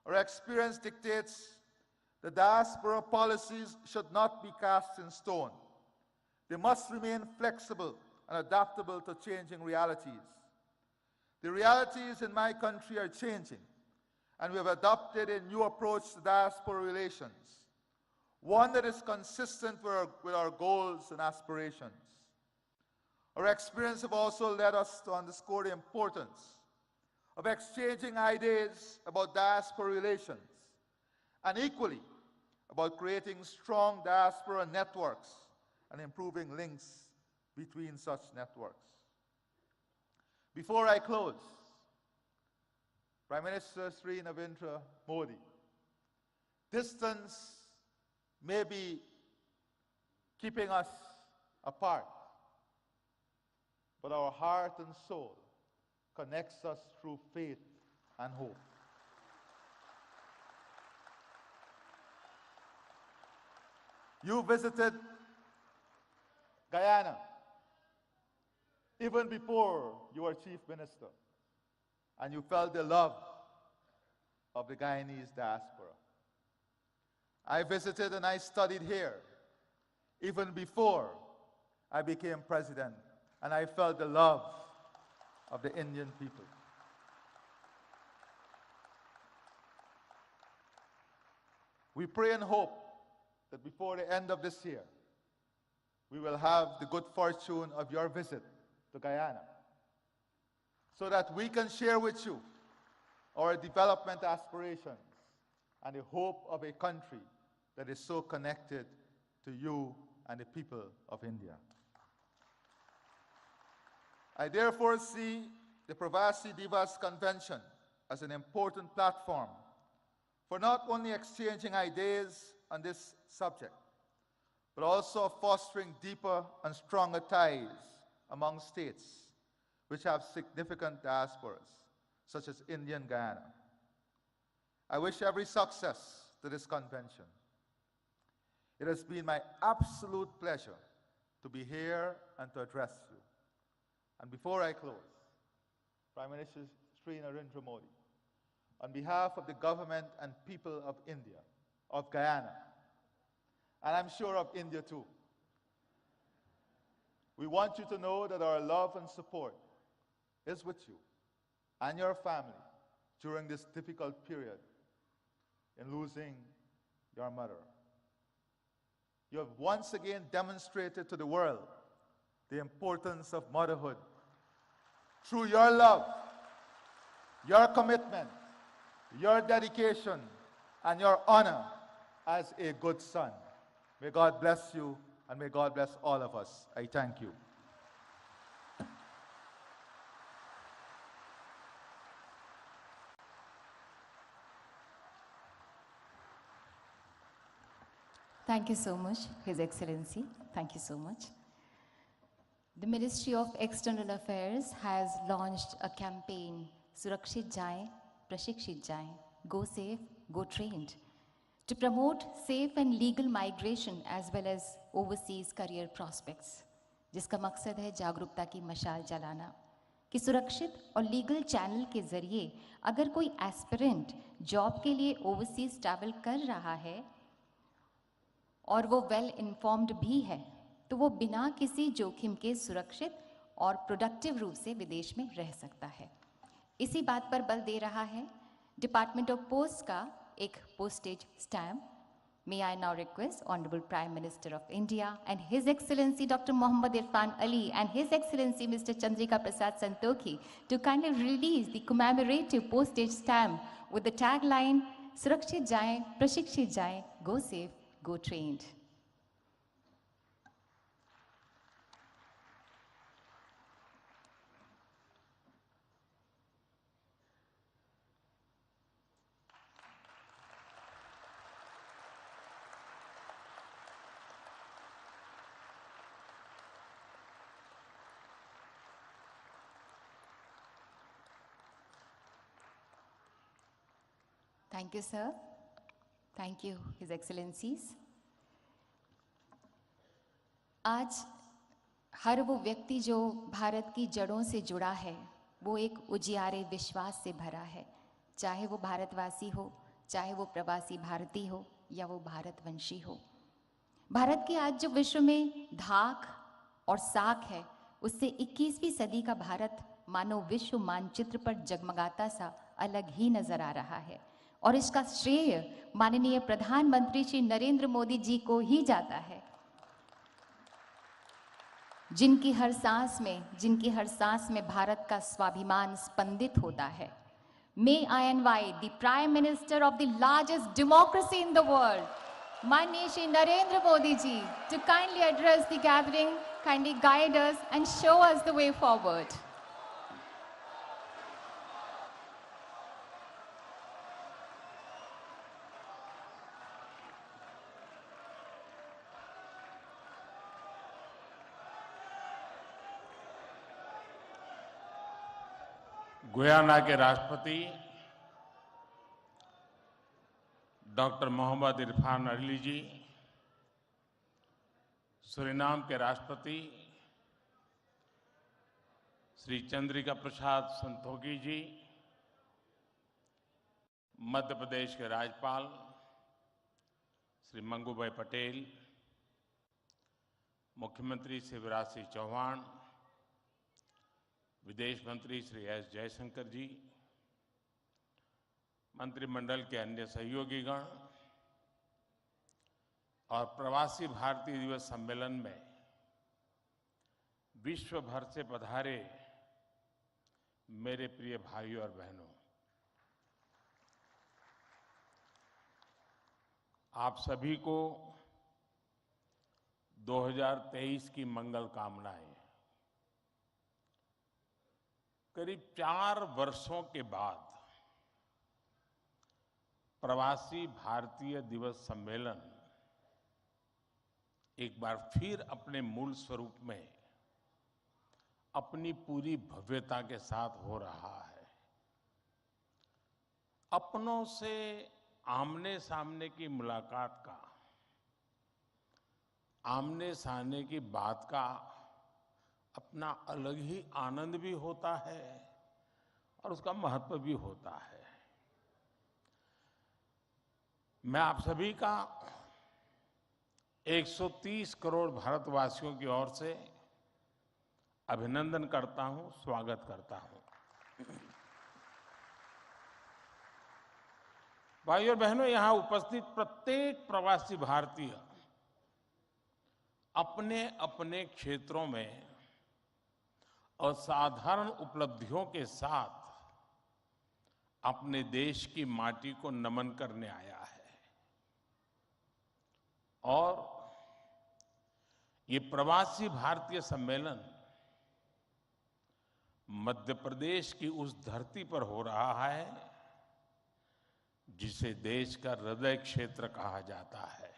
Speaker 5: Our experience dictates that diaspora policies should not be cast in stone. They must remain flexible and adaptable to changing realities. The realities in my country are changing, and we have adopted a new approach to diaspora relations, one that is consistent with our goals and aspirations. Our experience have also led us to underscore the importance of exchanging ideas about diaspora relations, and equally about creating strong diaspora networks and improving links between such networks. Before I close, Prime Minister Sri Narendra Modi, distance may be keeping us apart, but our heart and soul connects us through faith and hope. You visited Guyana even before you were Chief Minister, and you felt the love of the Guyanese diaspora. I visited and I studied here even before I became president, and I felt the love of the Indian people. We pray and hope that before the end of this year, we will have the good fortune of your visit to Guyana, so that we can share with you our development aspirations and the hope of a country that is so connected to you and the people of India. I therefore see the Pravasi Divas Convention as an important platform for not only exchanging ideas on this subject, but also fostering deeper and stronger ties among states which have significant diasporas, such as Indian Guyana. I wish every success to this convention. It has been my absolute pleasure to be here and to address you. And before I close, Prime Minister Sri Narendra Modi, on behalf of the government and people of India, of Guyana, and I'm sure of India too, we want you to know that our love and support is with you and your family during this difficult period in losing your mother. You have once again demonstrated to the world the importance of motherhood through your love, your commitment, your dedication, and your honor as a good son. May God bless you, and may God bless all of us. I thank you.
Speaker 1: Thank you so much, His Excellency. Thank you so much. The Ministry of External Affairs has launched a campaign, Surakshit Jaye, Prashikshit Jaye, Go Safe, Go Trained, to promote safe and legal migration as well as overseas career prospects, जिसका मकसद है जागरूकता की मशाल जलाना कि सुरक्षित और लीगल चैनल के जरिए अगर कोई एस्पिरेंट जॉब के लिए ओवरसीज ट्रैवल कर रहा है और वो वेल इन्फॉर्म्ड भी है, तो वो बिना किसी जोखिम के सुरक्षित और प्रोडक्टिव रूप से विदेश में रह सकता है. इसी बात पर बल दे रहा है डिपार्टमेंट ऑफ पोस्ट का एक postage stamp. May I now request Honorable Prime Minister of India and His Excellency Dr. Mohammad Irfan Ali and His Excellency Mr. Chandrika Prasad Santokhi to kindly release the commemorative postage stamp with the tagline Surakshit Jaye, Prashikshit Jaye, Go Safe, Go Trained. Thank you, sir. Thank you, His Excellencies. आज हर वो व्यक्ति जो भारत की जड़ों से जुड़ा है, वो एक उजियारे विश्वास से भरा है, चाहे वो भारतवासी हो, चाहे वो प्रवासी भारतीय हो या वो भारतवंशी हो। भारत की आज जो विश्व में धाक और साख है, उससे 21वीं सदी का भारत मानो विश्व मानचित्र पर जगमगाता सा अलग ही नजर आ रहा है, और इसका श्रेय माननीय प्रधानमंत्री श्री नरेंद्र मोदी जी को ही जाता है, जिनकी हर सांस में भारत का स्वाभिमान स्पंदित होता है। May I invite the Prime Minister of the largest democracy in the world, माननीय Shri Narendra Modi ji, to kindly address the gathering, kindly guide us and show us the way forward.
Speaker 6: Guyana के राष्ट्रपति doctor Mohamed Irfaan Ali ji, Suriname के राष्ट्रपति Shri Chandrikapersad Santokhi जी, मध्य प्रदेश के राज्यपाल श्री मंगूभाई पटेल, मुख्यमंत्री शिवराज सिंह चौहान, विदेश मंत्री श्री एस जयशंकर जी, मंत्रिमंडल के अन्य सहयोगीगण और प्रवासी भारतीय दिवस सम्मेलन में विश्व भर से पधारे मेरे प्रिय भाइयों और बहनों, आप सभी को 2023 की मंगल कामनाएं। करीब 4 वर्षों के बाद प्रवासी भारतीय दिवस सम्मेलन एक बार फिर अपने मूल स्वरूप में अपनी पूरी भव्यता के साथ हो रहा है। अपनों से आमने सामने की मुलाकात का, आमने सामने की बात का अपना अलग ही आनंद भी होता है और उसका महत्व भी होता है। मैं आप सभी का 130 करोड़ भारतवासियों की ओर से अभिनंदन करता हूं, स्वागत करता हूं। भाइयों और बहनों, यहां उपस्थित प्रत्येक प्रवासी भारतीय अपने अपने क्षेत्रों में असाधारण उपलब्धियों के साथ अपने देश की माटी को नमन करने आया है, और ये प्रवासी भारतीय सम्मेलन मध्य प्रदेश की उस धरती पर हो रहा है जिसे देश का हृदय क्षेत्र कहा जाता है।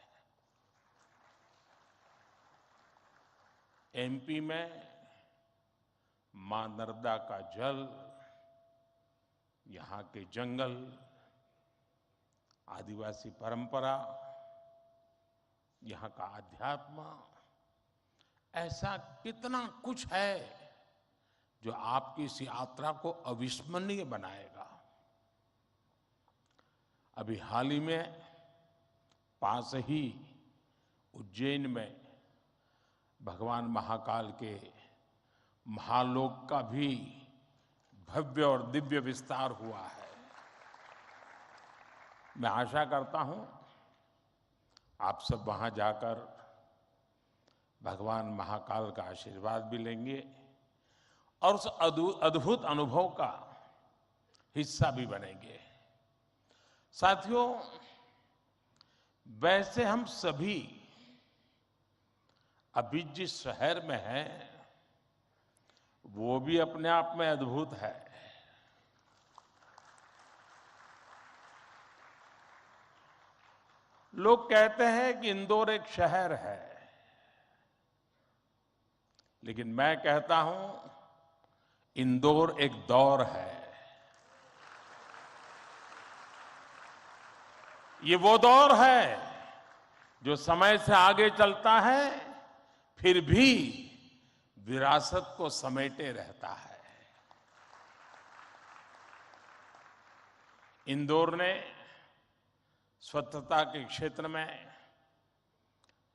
Speaker 6: एमपी में मां नर्मदा का जल, यहाँ के जंगल, आदिवासी परंपरा, यहाँ का अध्यात्म, ऐसा कितना कुछ है जो आपकी इस यात्रा को अविस्मरणीय बनाएगा। अभी हाल ही में पास ही उज्जैन में भगवान महाकाल के महालोक का भी भव्य और दिव्य विस्तार हुआ है। मैं आशा करता हूं आप सब वहां जाकर भगवान महाकाल का आशीर्वाद भी लेंगे और उस अद्भुत अनुभव का हिस्सा भी बनेंगे। साथियों, वैसे हम सभी अभी जिस शहर में हैं वो भी अपने आप में अद्भुत है। लोग कहते हैं कि इंदौर एक शहर है, लेकिन मैं कहता हूं इंदौर एक दौर है। ये वो दौर है जो समय से आगे चलता है, फिर भी विरासत को समेटे रहता है। इंदौर ने स्वच्छता के क्षेत्र में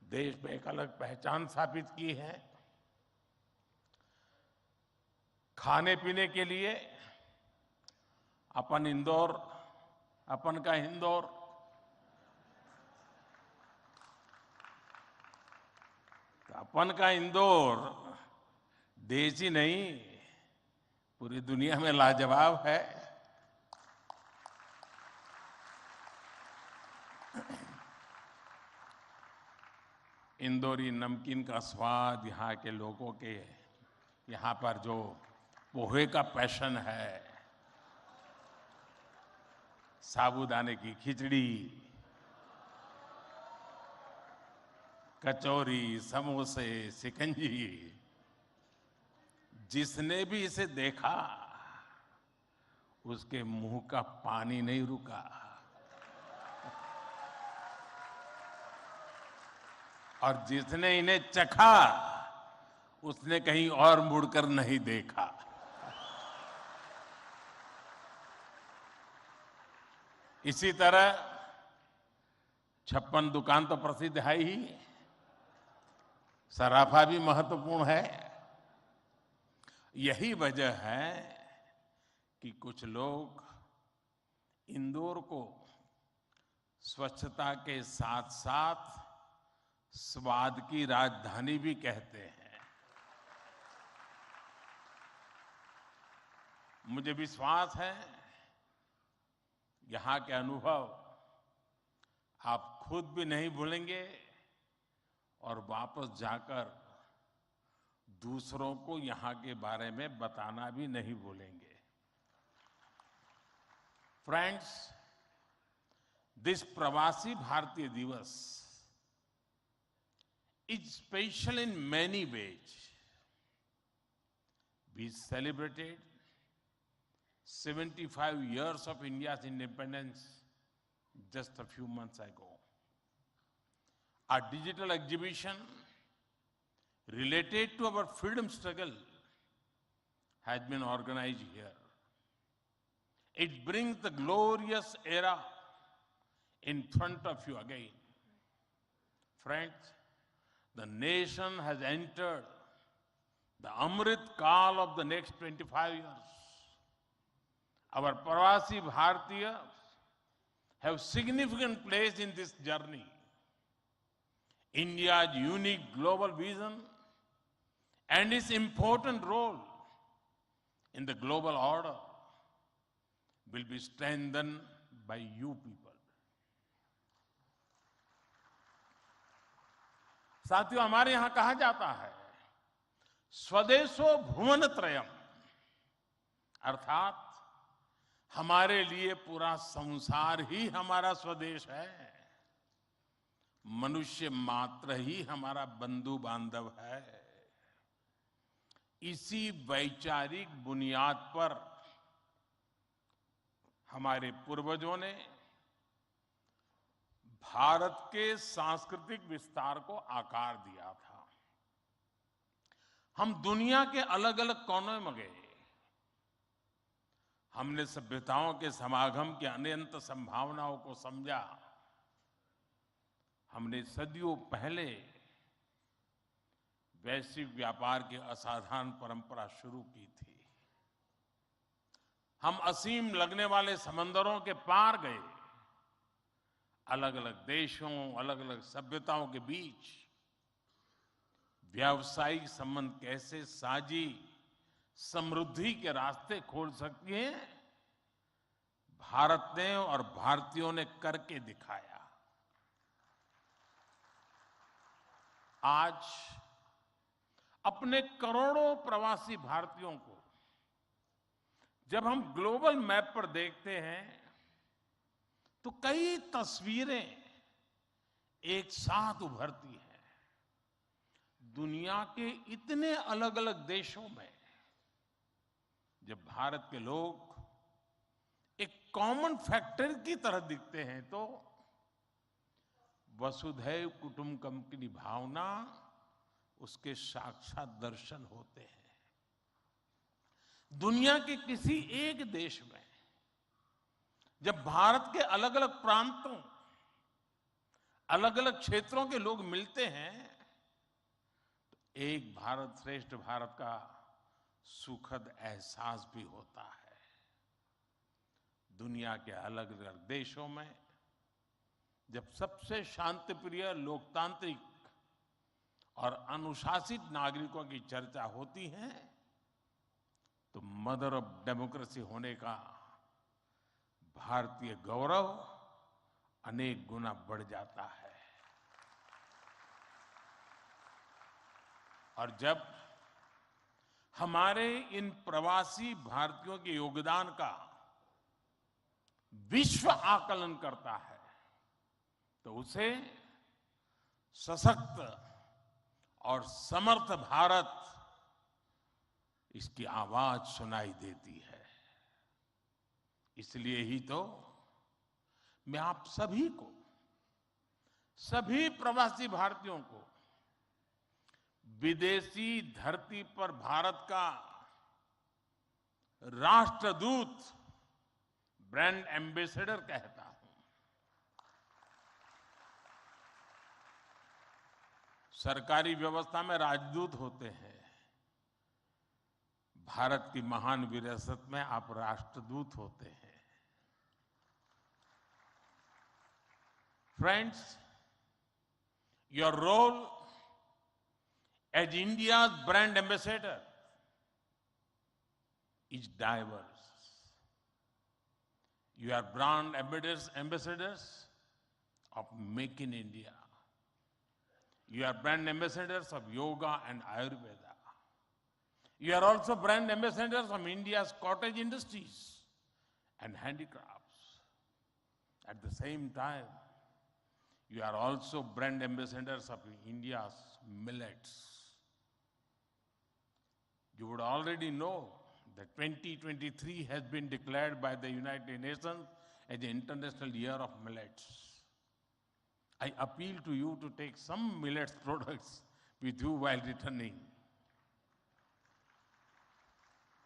Speaker 6: देश में एक अलग पहचान स्थापित की है। खाने पीने के लिए अपन का इंदौर तो अपन का इंदौर देश ही नहीं, पूरी दुनिया में लाजवाब है। इंदौरी नमकीन का स्वाद, यहाँ के लोगों के यहाँ पर जो पोहे का पैशन है, साबूदाने की खिचड़ी, कचौरी, समोसे, शिकंजी, जिसने भी इसे देखा उसके मुंह का पानी नहीं रुका। और जिसने इन्हें चखा उसने कहीं और मुड़कर नहीं देखा। इसी तरह 56 दुकान तो प्रसिद्ध है ही, सराफा भी महत्वपूर्ण है। यही वजह है कि कुछ लोग इंदौर को स्वच्छता के साथ साथ स्वाद की राजधानी भी कहते हैं। मुझे विश्वास है यहाँ के अनुभव आप खुद भी नहीं भूलेंगे और वापस जाकर दूसरों को यहाँ के बारे में बताना भी नहीं भूलेंगे। फ्रेंड्स, दिस प्रवासी भारतीय दिवस is special in many ways. We celebrated 75 years of India's independence just a few months ago. Our digital exhibition related to our freedom struggle has been organized here. It brings the glorious era in front of you again. Friends, the nation has entered the Amrit Kaal of the next 25 years. Our Pravasi Bharatiya have significant place in this journey. India's unique global vision and its important role in the global order will be strengthened by you people. साथियों, हमारे यहां कहा जाता है स्वदेशो भुवनत्रयम्, अर्थात हमारे लिए पूरा संसार ही हमारा स्वदेश है। मनुष्य मात्र ही हमारा बंधु बांधव है। इसी वैचारिक बुनियाद पर हमारे पूर्वजों ने भारत के सांस्कृतिक विस्तार को आकार दिया था। हम दुनिया के अलग अलग कोनों में गए। हमने सभ्यताओं के समागम की अनंत संभावनाओं को समझा। हमने सदियों पहले वैश्विक व्यापार की असाधारण परंपरा शुरू की थी। हम असीम लगने वाले समंदरों के पार गए। अलग अलग देशों, अलग अलग सभ्यताओं के बीच व्यावसायिक संबंध कैसे साझी समृद्धि के रास्ते खोल सकती हैं, भारत ने और भारतीयों ने करके दिखाया। आज अपने करोड़ों प्रवासी भारतीयों को जब हम ग्लोबल मैप पर देखते हैं तो कई तस्वीरें एक साथ उभरती हैं। दुनिया के इतने अलग अलग देशों में जब भारत के लोग एक कॉमन फैक्टर की तरह दिखते हैं तो वसुधैव कुटुंबकम की भावना उसके साक्षात दर्शन होते हैं। दुनिया के किसी एक देश में जब भारत के अलग अलग प्रांतों, अलग अलग क्षेत्रों के लोग मिलते हैं तो एक भारत श्रेष्ठ भारत का सुखद एहसास भी होता है। दुनिया के अलग अलग देशों में जब सबसे शांतिप्रिय, लोकतांत्रिक और अनुशासित नागरिकों की चर्चा होती है तो मदर ऑफ डेमोक्रेसी होने का भारतीय गौरव अनेक गुना बढ़ जाता है। और जब हमारे इन प्रवासी भारतीयों के योगदान का विश्व आकलन करता है तो उसे सशक्त और समर्थ भारत, इसकी आवाज सुनाई देती है। इसलिए ही तो मैं आप सभी को, सभी प्रवासी भारतीयों को विदेशी धरती पर भारत का राष्ट्रदूत, ब्रांड एम्बेसडर कहता हूं। सरकारी व्यवस्था में राजदूत होते हैं, भारत की महान विरासत में आप राष्ट्रदूत होते हैं। Friends, your role as India's brand ambassador is diverse. You are brand ambassadors of Make in India. You are brand ambassadors of yoga and Ayurveda. You are also brand ambassadors of India's cottage industries and handicrafts. At the same time, you are also brand ambassadors of India's millets. You would already know that 2023 has been declared by the United Nations as the International Year of Millets. I appeal to you to take some millets products with you while returning.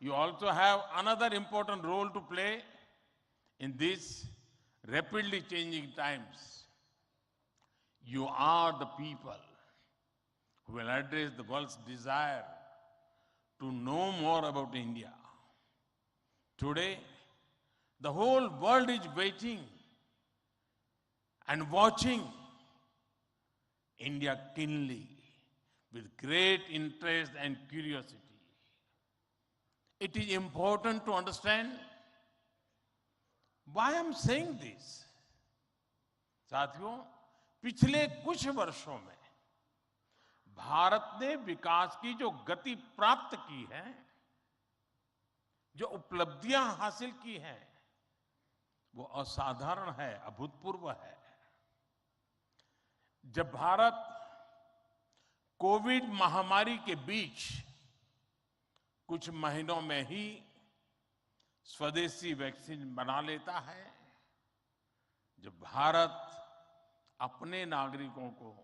Speaker 6: You also have another important role to play in these rapidly changing times. You are the people who will address the world's desire to know more about India. Today, the whole world is waiting and watching India keenly with great interest and curiosity. It is important to understand why I'm saying this. साथियों, पिछले कुछ वर्षों में भारत ने विकास की जो गति प्राप्त की है, जो उपलब्धियां हासिल की हैं, वो असाधारण है, अभूतपूर्व है। जब भारत कोविड महामारी के बीच कुछ महीनों में ही स्वदेशी वैक्सीन बना लेता है, जब भारत अपने नागरिकों को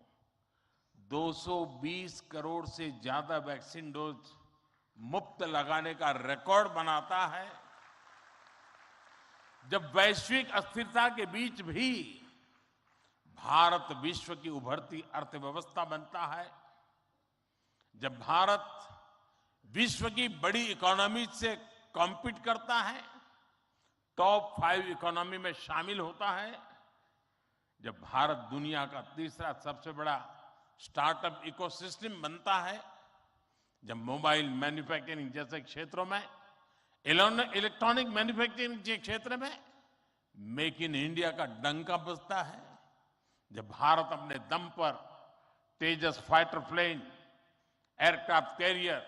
Speaker 6: 220 करोड़ से ज्यादा वैक्सीन डोज मुफ्त लगाने का रिकॉर्ड बनाता है, जब वैश्विक अस्थिरता के बीच भी भारत विश्व की उभरती अर्थव्यवस्था बनता है, जब भारत विश्व की बड़ी इकोनॉमी से कॉम्पीट करता है, टॉप 5 इकोनॉमी में शामिल होता है, जब भारत दुनिया का तीसरा सबसे बड़ा स्टार्टअप इकोसिस्टम बनता है, जब मोबाइल मैन्युफैक्चरिंग जैसे क्षेत्रों में, इलेक्ट्रॉनिक मैन्युफैक्चरिंग के क्षेत्र में मेक इन इंडिया का डंका बजता है, जब भारत अपने दम पर Tejas fighter plane, aircraft carrier,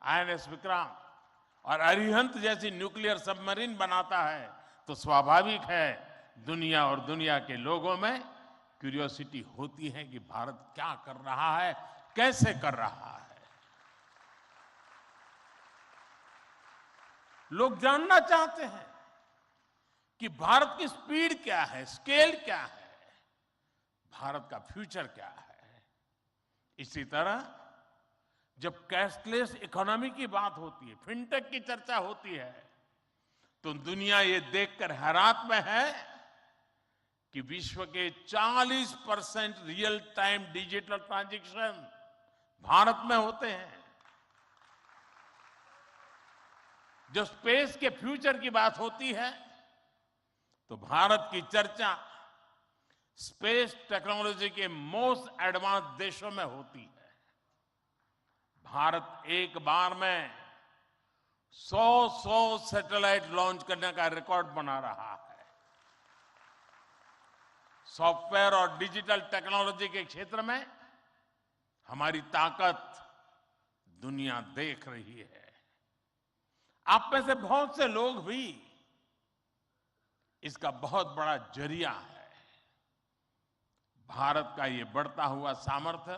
Speaker 6: INS Vikrant और अरिहंत जैसी न्यूक्लियर सबमरीन बनाता है, तो स्वाभाविक है दुनिया और दुनिया के लोगों में क्यूरियोसिटी होती है कि भारत क्या कर रहा है, कैसे कर रहा है। लोग जानना चाहते हैं कि भारत की स्पीड क्या है, स्केल क्या है। भारत का फ्यूचर क्या है। इसी तरह जब कैशलेस इकोनॉमी की बात होती है, फिनटेक की चर्चा होती है, तो दुनिया ये देखकर हैरान में है कि विश्व के 40% real time digital transaction Bharat में होते हैं। जब स्पेस के फ्यूचर की बात होती है तो भारत की चर्चा स्पेस टेक्नोलॉजी के मोस्ट एडवांस देशों में होती है। भारत एक बार में 100 सैटेलाइट लॉन्च करने का रिकॉर्ड बना रहा है। सॉफ्टवेयर और डिजिटल टेक्नोलॉजी के क्षेत्र में हमारी ताकत दुनिया देख रही है। आप में से बहुत से लोग भी इसका बहुत बड़ा जरिया है। भारत का ये बढ़ता हुआ सामर्थ्य,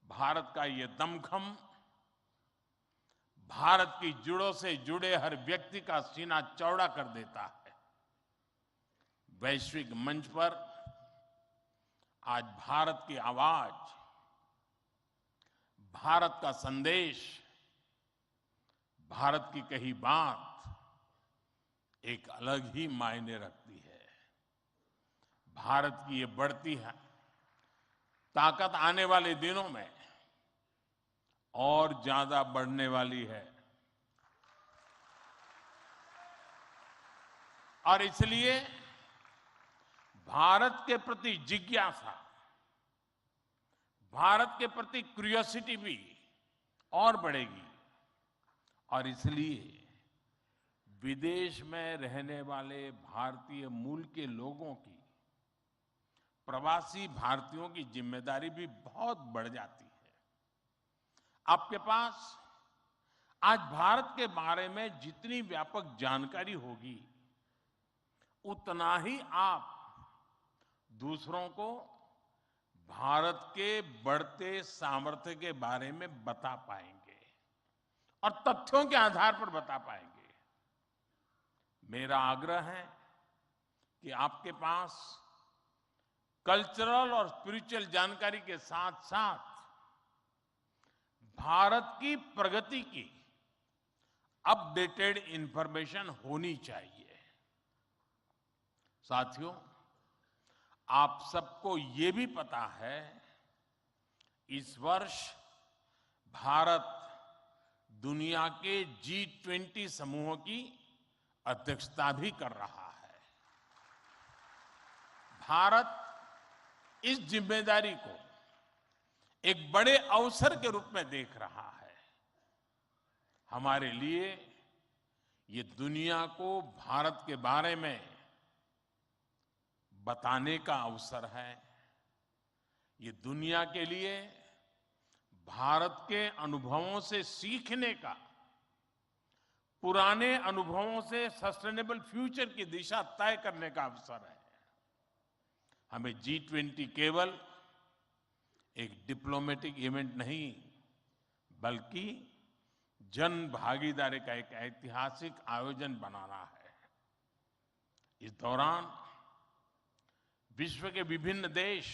Speaker 6: भारत का ये दमखम, भारत की जड़ों से जुड़े हर व्यक्ति का सीना चौड़ा कर देता है। वैश्विक मंच पर आज भारत की आवाज, भारत का संदेश, भारत की कही बात एक अलग ही मायने रखती है। भारत की ये बढ़ती है ताकत आने वाले दिनों में और ज्यादा बढ़ने वाली है। और इसलिए भारत के प्रति जिज्ञासा, भारत के प्रति क्यूरियोसिटी भी और बढ़ेगी। और इसलिए विदेश में रहने वाले भारतीय मूल के लोगों की, प्रवासी भारतीयों की जिम्मेदारी भी बहुत बढ़ जाती है। आपके पास आज भारत के बारे में जितनी व्यापक जानकारी होगी, उतना ही आप दूसरों को भारत के बढ़ते सामर्थ्य के बारे में बता पाएंगे और तथ्यों के आधार पर बता पाएंगे। मेरा आग्रह है कि आपके पास कल्चरल और स्पिरिचुअल जानकारी के साथ साथ भारत की प्रगति की अपडेटेड इंफॉर्मेशन होनी चाहिए। साथियों, आप सबको ये भी पता है, इस वर्ष भारत दुनिया के G20 समूह की अध्यक्षता भी कर रहा है। भारत इस जिम्मेदारी को एक बड़े अवसर के रूप में देख रहा है। हमारे लिए ये दुनिया को भारत के बारे में बताने का अवसर है। ये दुनिया के लिए भारत के अनुभवों से सीखने का, पुराने अनुभवों से सस्टेनेबल फ्यूचर की दिशा तय करने का अवसर है। हमें G20 केवल एक डिप्लोमेटिक इवेंट नहीं, बल्कि जन भागीदारी का एक ऐतिहासिक आयोजन बनाना है। इस दौरान विश्व के विभिन्न देश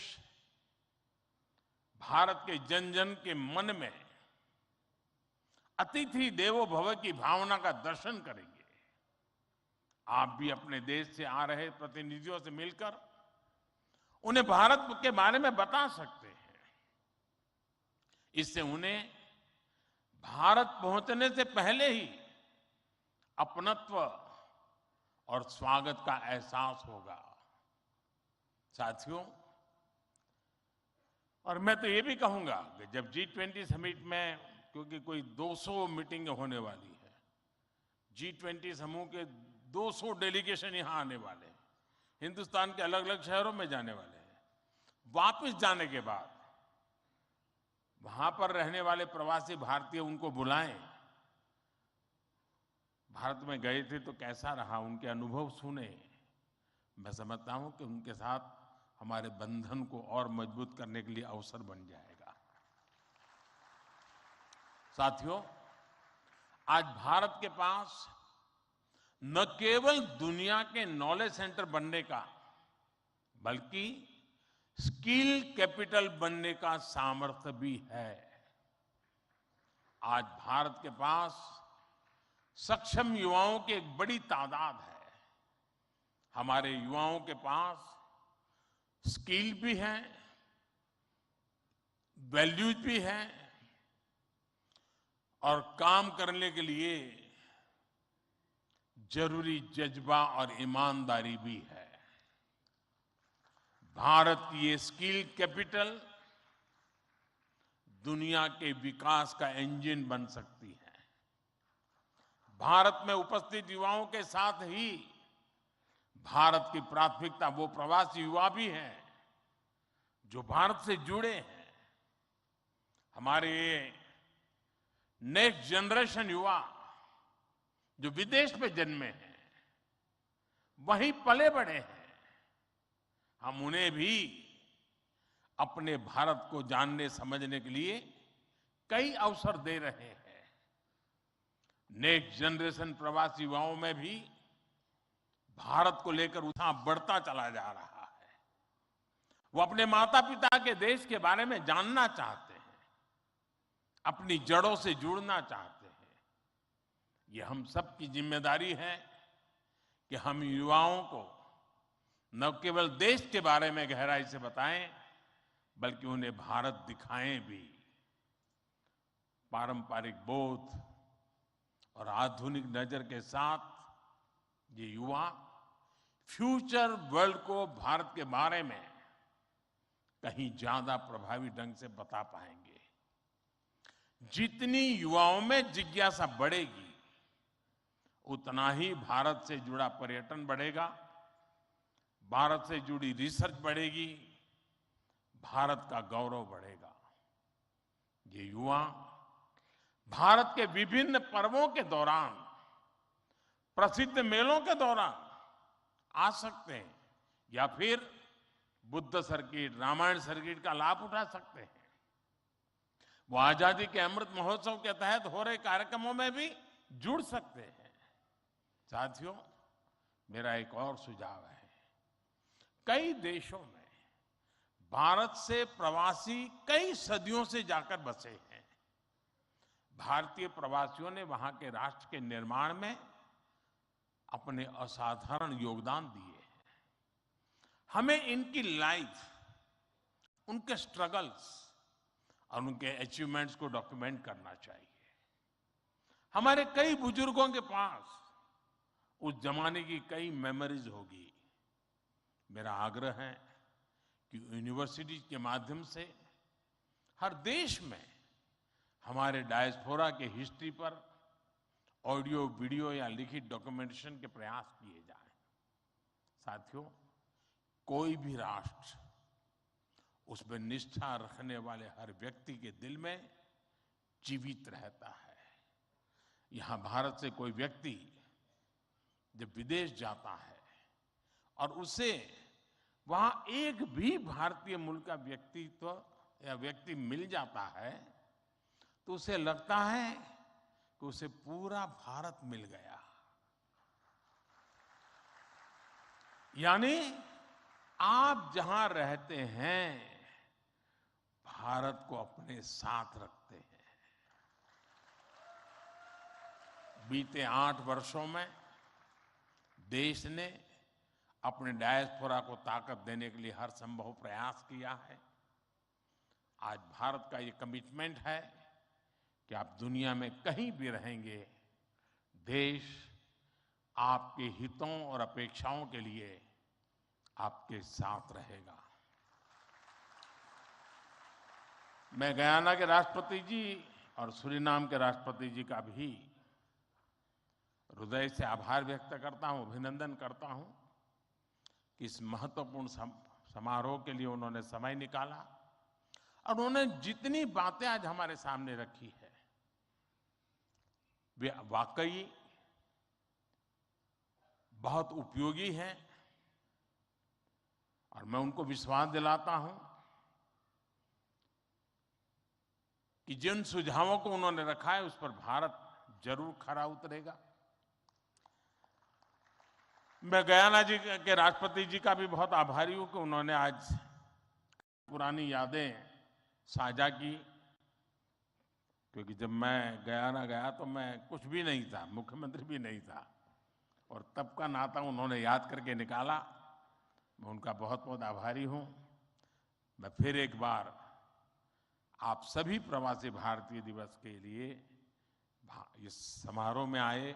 Speaker 6: भारत के जन जन के मन में अतिथि देवो भव की भावना का दर्शन करेंगे। आप भी अपने देश से आ रहे प्रतिनिधियों से मिलकर उन्हें भारत के बारे में बता सकते हैं। इससे उन्हें भारत पहुंचने से पहले ही अपनत्व और स्वागत का एहसास होगा। साथियों, और मैं तो ये भी कहूंगा कि जब G20 समिट में, क्योंकि कोई 200 मीटिंग होने वाली है, G20 समूह के 200 डेलीगेशन यहां आने वाले हैं, हिंदुस्तान के अलग अलग शहरों में जाने वाले हैं। वापस जाने के बाद वहां पर रहने वाले प्रवासी भारतीय उनको बुलाएं, भारत में गए थे तो कैसा रहा, उनके अनुभव सुने। मैं समझता हूं कि उनके साथ हमारे बंधन को और मजबूत करने के लिए अवसर बन जाएगा। साथियों, आज भारत के पास न केवल दुनिया के नॉलेज सेंटर बनने का, बल्कि स्किल कैपिटल बनने का सामर्थ्य भी है। आज भारत के पास सक्षम युवाओं की एक बड़ी तादाद है। हमारे युवाओं के पास स्किल भी है, वैल्यूज भी है और काम करने के लिए जरूरी जज्बा और ईमानदारी भी है। भारत की ये स्किल कैपिटल दुनिया के विकास का इंजन बन सकती है। भारत में उपस्थित युवाओं के साथ ही भारत की प्राथमिकता वो प्रवासी युवा भी हैं जो भारत से जुड़े हैं। हमारे नेक्स्ट जनरेशन युवा जो विदेश में जन्मे हैं, वहीं पले बड़े हैं, हम उन्हें भी अपने भारत को जानने समझने के लिए कई अवसर दे रहे हैं। नेक्स्ट जनरेशन प्रवासी युवाओं में भी भारत को लेकर उत्साह बढ़ता चला जा रहा है। वो अपने माता पिता के देश के बारे में जानना चाहते हैं, अपनी जड़ों से जुड़ना चाहते हैं। ये हम सब की जिम्मेदारी है कि हम युवाओं को न केवल देश के बारे में गहराई से बताएं, बल्कि उन्हें भारत दिखाएं भी। पारंपरिक बोध और आधुनिक नजर के साथ ये युवा फ्यूचर वर्ल्ड को भारत के बारे में कहीं ज्यादा प्रभावी ढंग से बता पाएंगे। जितनी युवाओं में जिज्ञासा बढ़ेगी, उतना ही भारत से जुड़ा पर्यटन बढ़ेगा, भारत से जुड़ी रिसर्च बढ़ेगी, भारत का गौरव बढ़ेगा। ये युवा भारत के विभिन्न पर्वों के दौरान, प्रसिद्ध मेलों के दौरान आ सकते हैं या फिर बुद्ध सर्किट, रामायण सर्किट का लाभ उठा सकते हैं। वो आजादी के अमृत महोत्सव के तहत हो रहे कार्यक्रमों में भी जुड़ सकते हैं। साथियों, मेरा एक और सुझाव है। कई देशों में भारत से प्रवासी कई सदियों से जाकर बसे हैं। भारतीय प्रवासियों ने वहां के राष्ट्र के निर्माण में अपने असाधारण योगदान दिए हैं। हमें इनकी लाइफ, उनके स्ट्रगल्स और उनके अचीवमेंट्स को डॉक्यूमेंट करना चाहिए। हमारे कई बुजुर्गों के पास उस जमाने की कई मेमोरीज होगी। मेरा आग्रह है कि यूनिवर्सिटी के माध्यम से हर देश में हमारे डायस्पोरा के हिस्ट्री पर ऑडियो, वीडियो या लिखित डॉक्यूमेंटेशन के प्रयास किए जाएं। साथियों, कोई भी राष्ट्र उसमें निष्ठा रखने वाले हर व्यक्ति के दिल में जीवित रहता है। यहां भारत से कोई व्यक्ति जब विदेश जाता है और उसे वहां एक भी भारतीय मूल का व्यक्तित्व या व्यक्ति मिल जाता है, तो उसे लगता है कि उसे पूरा भारत मिल गया। यानी आप जहां रहते हैं, भारत को अपने साथ रखते हैं। बीते 8 वर्षों में देश ने अपने डायस्पोरा को ताकत देने के लिए हर संभव प्रयास किया है। आज भारत का ये कमिटमेंट है कि आप दुनिया में कहीं भी रहेंगे, देश आपके हितों और अपेक्षाओं के लिए आपके साथ रहेगा। मैं गयाना के राष्ट्रपति जी और सूरीनाम के राष्ट्रपति जी का भी हृदय से आभार व्यक्त करता हूं, अभिनंदन करता हूं कि इस महत्वपूर्ण समारोह के लिए उन्होंने समय निकाला और उन्होंने जितनी बातें आज हमारे सामने रखी है, वे वाकई बहुत उपयोगी हैं। और मैं उनको विश्वास दिलाता हूं कि जिन सुझावों को उन्होंने रखा है, उस पर भारत जरूर खरा उतरेगा। मैं गयाना जी के राष्ट्रपति जी का भी बहुत आभारी हूं कि उन्होंने आज पुरानी यादें साझा की, क्योंकि जब मैं गया तो मैं कुछ भी नहीं था, मुख्यमंत्री भी नहीं था, और तब का नाता उन्होंने याद करके निकाला। मैं उनका बहुत बहुत आभारी हूं। मैं फिर एक बार आप सभी प्रवासी भारतीय दिवस के लिए इस समारोह में आए,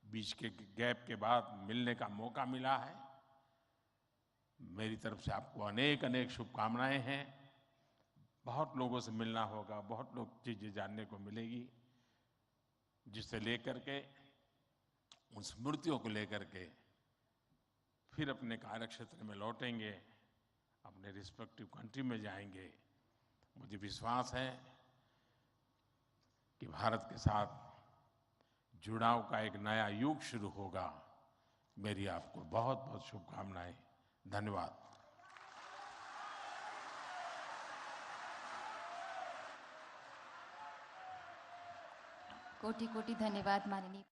Speaker 6: बीच के गैप के बाद मिलने का मौका मिला है। मेरी तरफ से आपको अनेक अनेक शुभकामनाएं हैं। बहुत लोगों से मिलना होगा, बहुत लोग चीजें जानने को मिलेगी, जिसे लेकर के, उन स्मृतियों को लेकर के फिर अपने कार्यक्षेत्र में लौटेंगे, अपने रिस्पेक्टिव कंट्री में जाएंगे। मुझे विश्वास है कि भारत के साथ जुड़ाव का एक नया युग शुरू होगा। मेरी आपको बहुत बहुत शुभकामनाएं। धन्यवाद।
Speaker 1: कोटि कोटि धन्यवाद माननीय